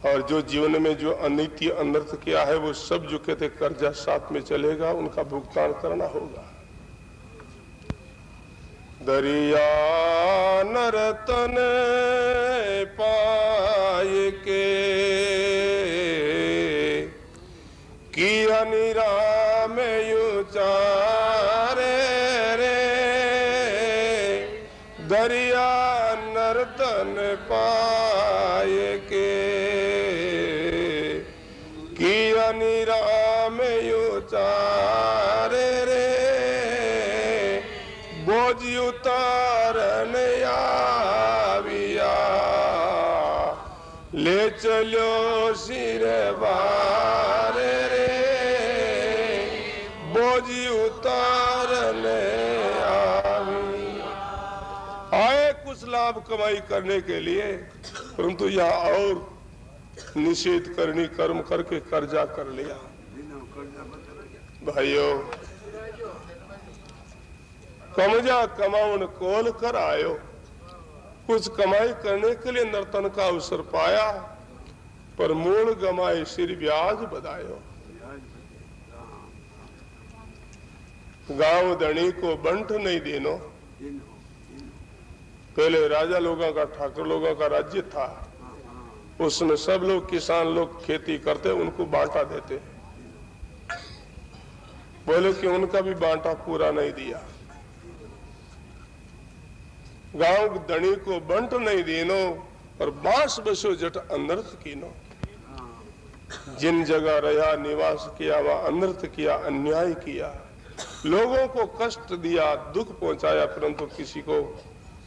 और जो जीवन में जो अनित्य अनर्थ किया है वो सब जो कहते कर्जा साथ में चलेगा, उनका भुगतान करना होगा। दरिया नरतन पाए के किया निराम उचारे रे, दरिया नर्तन पाए के किया निराम उचारे रे बोझ उतारन आविया ले चलो सिर बारे रे बोझ उतारन आए कुछ लाभ कमाई करने के लिए, परंतु यहाँ और निषेध करनी कर्म करके कर्जा कर लिया। भाइयों कमजा कमाउन कोल कर आयो, कुछ कमाई करने के लिए नर्तन का अवसर पाया, पर मूल गमाए सिर ब्याज बधायो। गांव धनी को बंट नहीं देनो। पहले राजा लोगों का ठाकुर लोगों का राज्य था, उसमें सब लोग किसान लोग खेती करते उनको बांटा देते, बोले कि उनका भी बांटा पूरा नहीं दिया। गांव धनी को बंट नहीं देनो और बांस बसो जट अनर्थ कीनो। जिन जगह रहा निवास किया वहां अनर्थ किया, अन्याय किया, लोगों को कष्ट दिया, दुख पहुंचाया, परंतु किसी को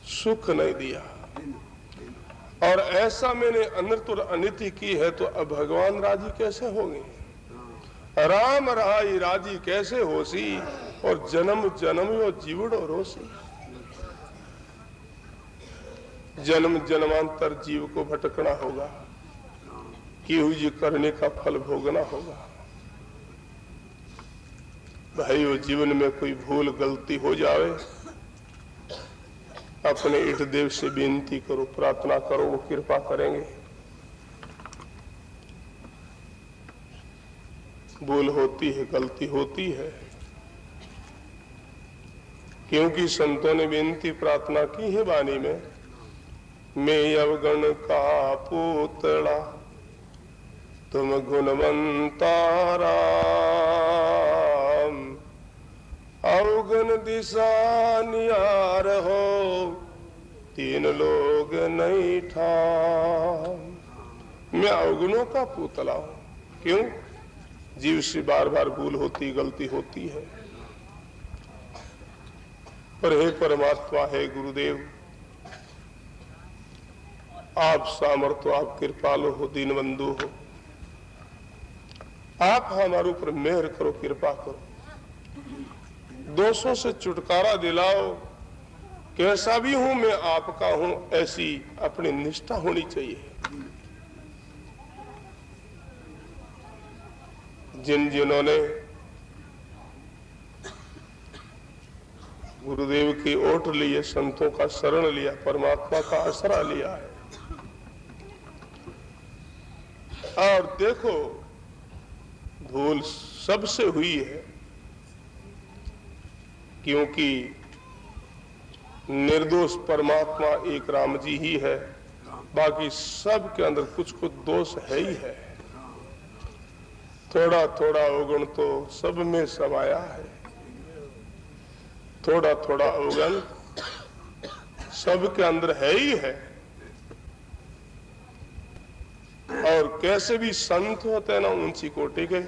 सुख नहीं दिया। और ऐसा मैंने अनर्थ और अनिति की है, तो अब भगवान राजी कैसे होंगे? राम रहाई राजी कैसे होसी, और जन्म जन्म यो जीवड़ो रोसी। जन्म जन्मांतर जीव को भटकना होगा, की हुई करने का फल भोगना होगा। भाई वो जीवन में कोई भूल गलती हो जावे, अपने इष्ट देव से विनती करो, प्रार्थना करो, वो कृपा करेंगे। भूल होती है, गलती होती है, क्योंकि संतों ने विनती प्रार्थना की है वाणी में, मैं अवगण का पुतला तुम गुणवंता राम, अवगण दिशा नियार हो तीन लोग नहीं ठाम। मैं अवगुणों का पुतला हूं, क्यों? जीव से बार बार भूल होती, गलती होती है। पर हे परमात्मा, हे गुरुदेव, आप सामर्थ्य, आप कृपालु हो, दीनबंधु हो, आप हमारे ऊपर मेहर करो, कृपा करो, दोषों से छुटकारा दिलाओ। कैसा भी हूं मैं आपका हूं, ऐसी अपनी निष्ठा होनी चाहिए। जिन्होंने गुरुदेव की ओट ली है, संतों का शरण लिया, परमात्मा का आसरा लिया है, और देखो भूल सबसे हुई है, क्योंकि निर्दोष परमात्मा एक राम जी ही है, बाकी सब के अंदर कुछ कुछ दोष है ही है। थोड़ा थोड़ा अवगुण तो सब में समाया है, थोड़ा थोड़ा अवगुण सब के अंदर है ही है। और कैसे भी संत होते हैं ना ऊंची कोटि के,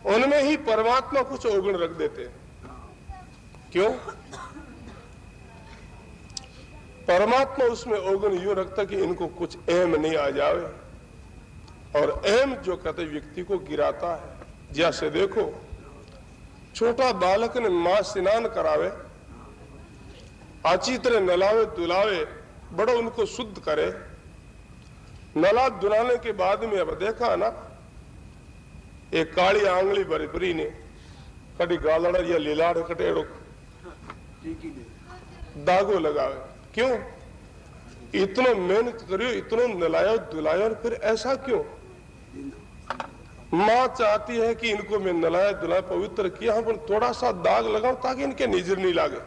उनमें ही परमात्मा कुछ अवगुण रख देते हैं। क्यों? परमात्मा उसमें अवगुण यूं रखता कि इनको कुछ एम नहीं आ जावे, और एम जो कहते व्यक्ति को गिराता है। जैसे देखो, छोटा बालक ने मां स्नान करावे, अच्छी तरह नलावे धुलावे, बड़ा उनको शुद्ध करे, नला धुलाने के बाद में अब देखा ना, एक काली आंगली भरी ने कटी गालड़ा या लीलाड़ कटेड़ो दागो लगावे। क्यों? इतना मेहनत करियो, इतना नलाया धुलाया, और फिर ऐसा क्यों? माँ चाहती है कि इनको मैं नलाया धुलाया पवित्र किया, पर थोड़ा सा दाग लगाओ ताकि इनके नजर नहीं लागे।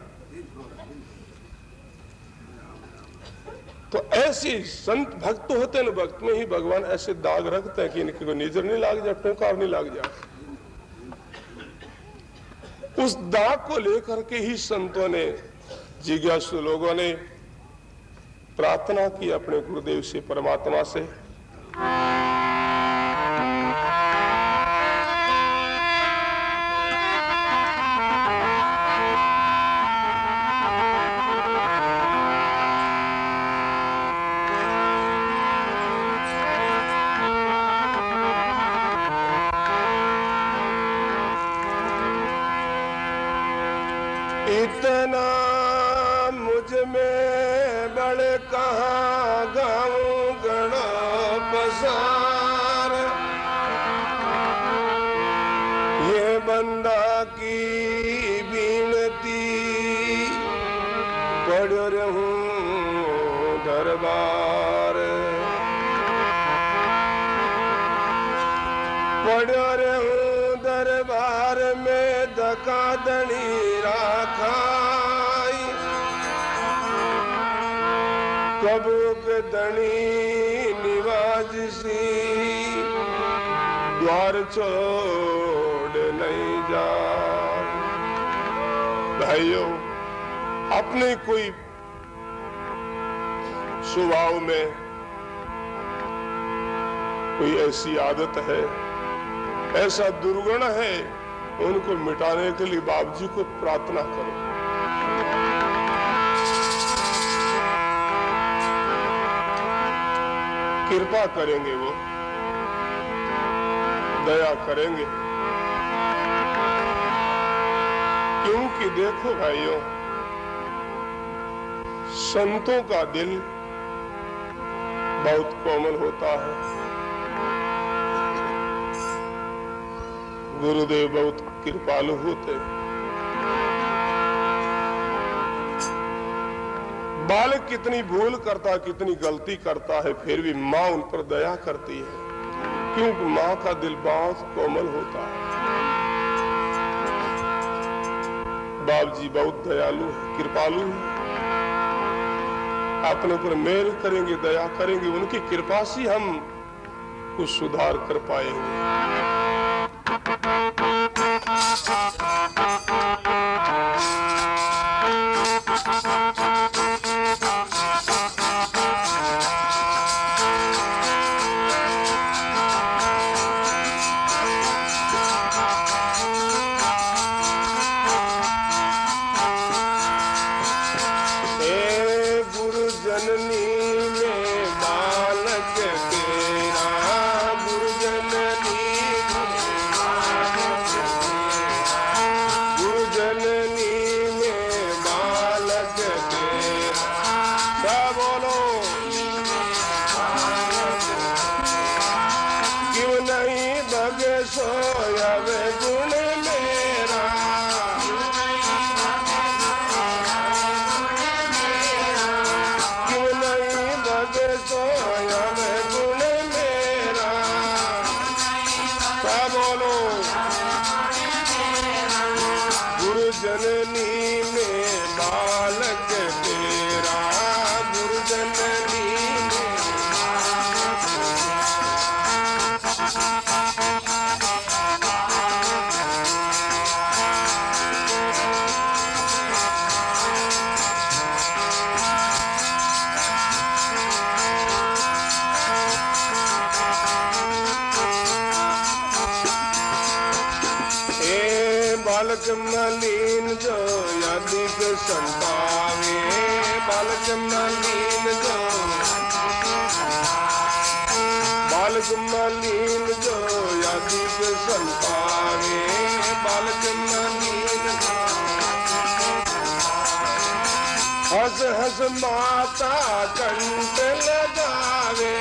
तो ऐसे संत भक्त होते हैं, भक्त में ही भगवान ऐसे दाग रखते हैं कि इनके को नजर नहीं लाग जाए, टोकार नहीं लाग जाए। उस दाग को लेकर के ही संतों ने जिज्ञासु लोगों ने प्रार्थना की अपने गुरुदेव से, परमात्मा से। इतना मुझ में बड़े कहाँ गाऊं गणा पसार, ये बंदा की बीनती पढ़ रहूं दरबार, पढ़ रहूं दरबार में धका दणी राखाई, कबूक दणी निवाज सी द्वार छोड़ नहीं जा। भाइयों, अपने कोई स्वभाव में कोई ऐसी आदत है, ऐसा दुर्गुण है, उनको मिटाने के लिए बाप जी को प्रार्थना करो। कृपा करेंगे, वो दया करेंगे। क्योंकि देखो भाइयों, संतों का दिल बहुत कोमल होता है। गुरुदेव बहुत कृपालु होते। बालक कितनी भूल करता, कितनी गलती करता है, फिर भी माँ उन पर दया करती है, क्योंकि माँ का दिल बहुत कोमल होता है। बाप जी बहुत दयालु है, कृपालु है, अपने पर मेहर करेंगे, दया करेंगे। उनकी कृपा से हम कुछ सुधार कर पाएंगे। बालक मलीन जो यादिक संतावे, बालक मलीन जो, बालक मलीन जो यादिक संतावे, बालक मलीन जो हंस हंस माता कंठ लगावे,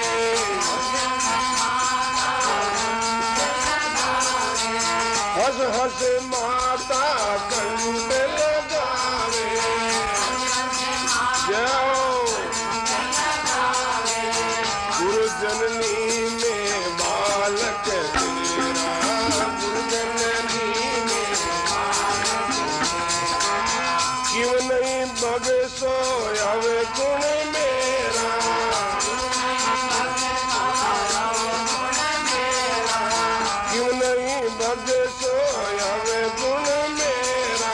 हंस हंस माता कंठ लगावे, जाओ गुरु जननी में बालक तेरा, गुरु जननी में क्यों नहीं बगे सोयावे गुण मेरा, क्यों नहीं बगे सोयावे गुण मेरा,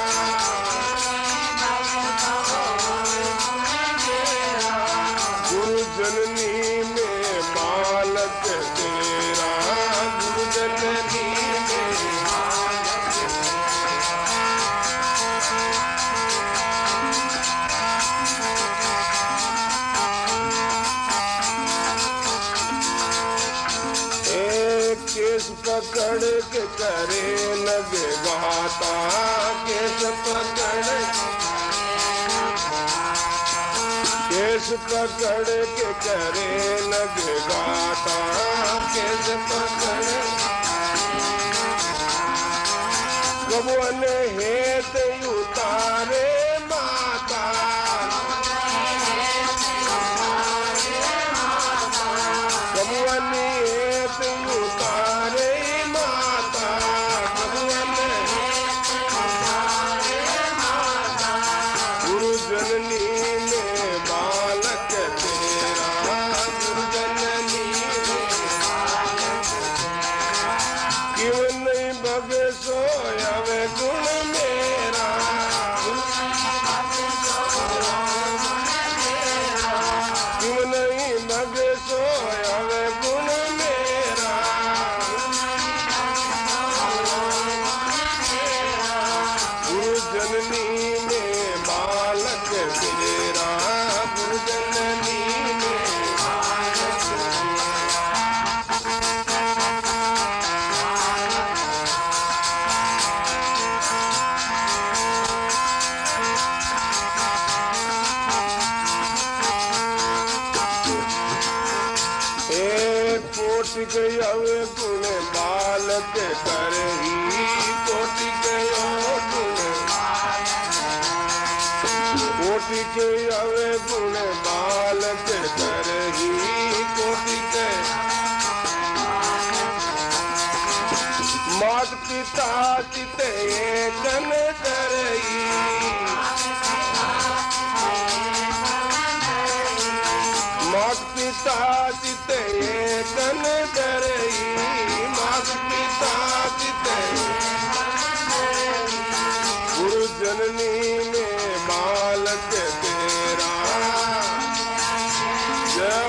के करे लगे गाता, केस पकड़ के करे लगे गाता, केस पकड़ कबुअन हेत उतारे माता, कबुअन हेत उतारे माता, कबुअन गुरु जननी ने बालक तेरा, गुरु जननी क्यों नहीं बगे सोया वे गुण मेरा, क्यों नहीं बगे सोया वे गुण मेरा, गुरु जननी में बालक तेरा, गुरु जननी में कोटि गयो गुण बालक करही, कोटि गयो गुण, कोटि गयो गुण बालक करही, कोटि के मात पिता चित एकन करही, मात पिता चित एकन करही, मात पिता चित गुरु जननी में बालक तेरा, जय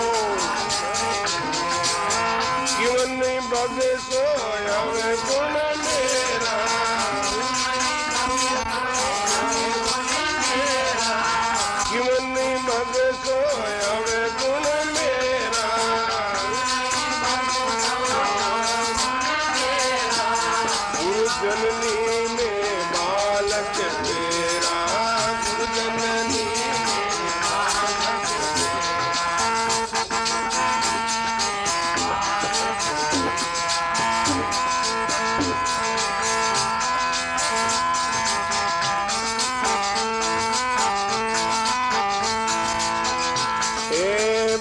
क्यों नहीं बगे सोया वे गुण मेरा, क्यों नहीं बगे सोया वे गुण मेरा, गुरु जननी में बालक तेरा, गुरु जननी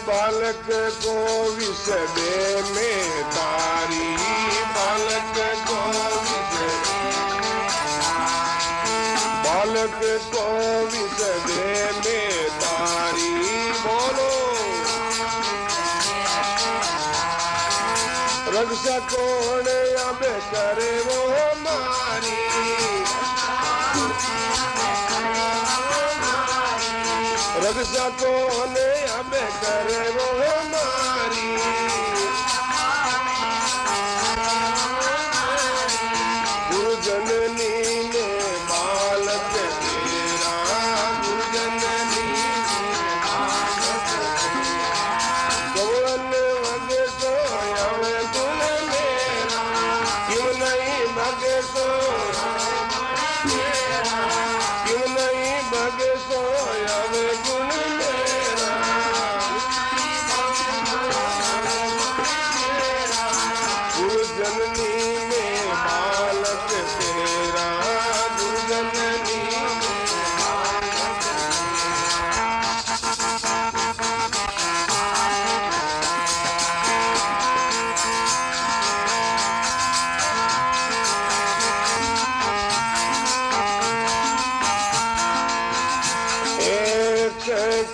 बालक को विसदे में तारी, बालक को बालक को विसदे में तारी, बोलो रक्षा कौन अब करे वो मारी, रक्षा कौन अब करे वो हमारी, गुरु जननी ने बालक तेरा, गुरु जननी कौन भगे सोया वे गुण मेरा, क्यों नहीं भगे सोया, क्यों नहीं भगे सोया वे गुण मेरा, गुरु जननी में बालक तेरा, गुरु जननी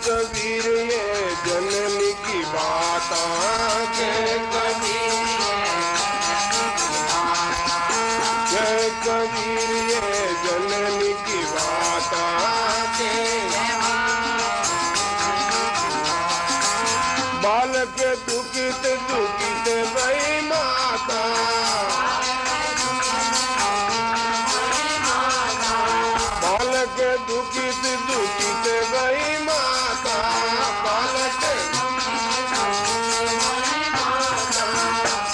कबीर ये जननी की बात, कबीर ये जननी की बात, बालक दुखित दुखित भई माता, बालक दुखित दुखित भई माता, बालक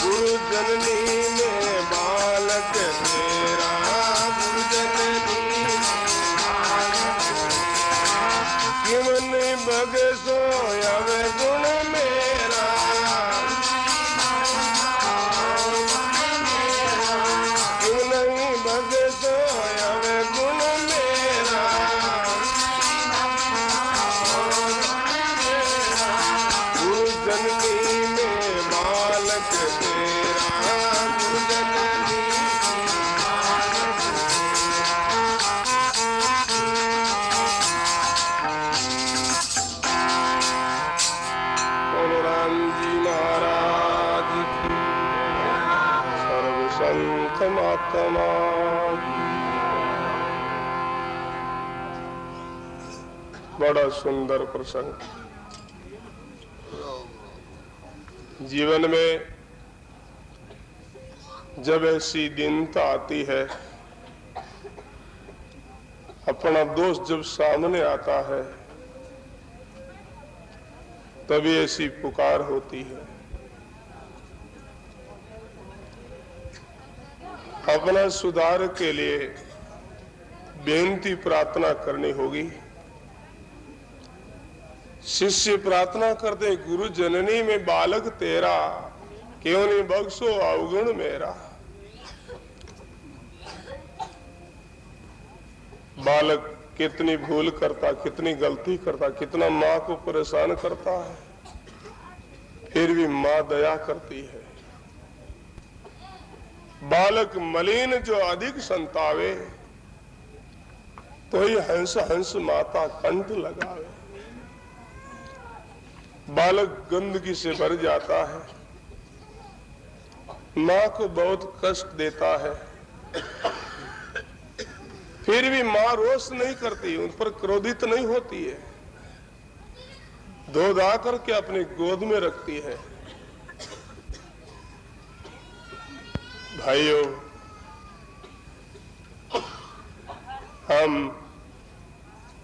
गुरु जननी में बालक बगे सो आवे गुण मेरा, क्यों नहीं बगे सो आवे गुण मेरा, गुरु जननी में बालक तेरा, गुरु जननी महात्मा। बड़ा सुंदर प्रसंग। जीवन में जब ऐसी दीनता आती है, अपना दोष जब सामने आता है, तभी ऐसी पुकार होती है। अपना सुधार के लिए बेनती प्रार्थना करनी होगी। शिष्य प्रार्थना करते, गुरु जननी में बालक तेरा, क्यों नहीं बख्शो अवगुण मेरा। बालक कितनी भूल करता, कितनी गलती करता, कितना माँ को परेशान करता है, फिर भी माँ दया करती है। बालक मलिन जो अधिक संतावे, तो ही हंस हंस माता कंठ लगावे। बालक गंदगी से भर जाता है, माँ को बहुत कष्ट देता है, फिर भी माँ रोष नहीं करती, उन पर क्रोधित नहीं होती है, धो धा करके अपनी गोद में रखती है। भाइयों, हम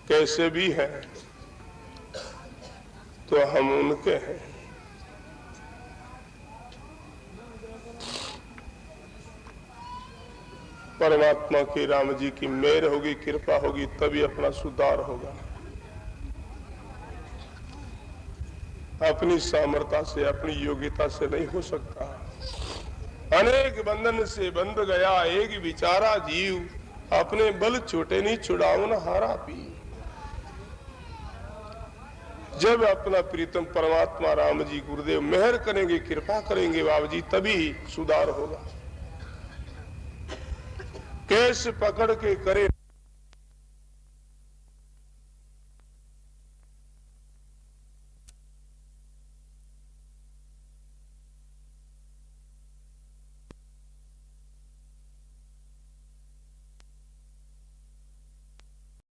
कैसे भी हैं तो हम उनके हैं। परमात्मा की, राम जी की मेहर होगी, कृपा होगी, तभी अपना सुधार होगा। अपनी सामर्थ्य से, अपनी योग्यता से नहीं हो सकता। अनेक बंधन से बंध गया एक विचारा जीव, अपने बल छोटे नहीं छुड़ावन हारा पी। जब अपना प्रीतम परमात्मा राम जी गुरुदेव मेहर करेंगे, कृपा करेंगे बाबा जी, तभी सुधार होगा। केस पकड़ के करे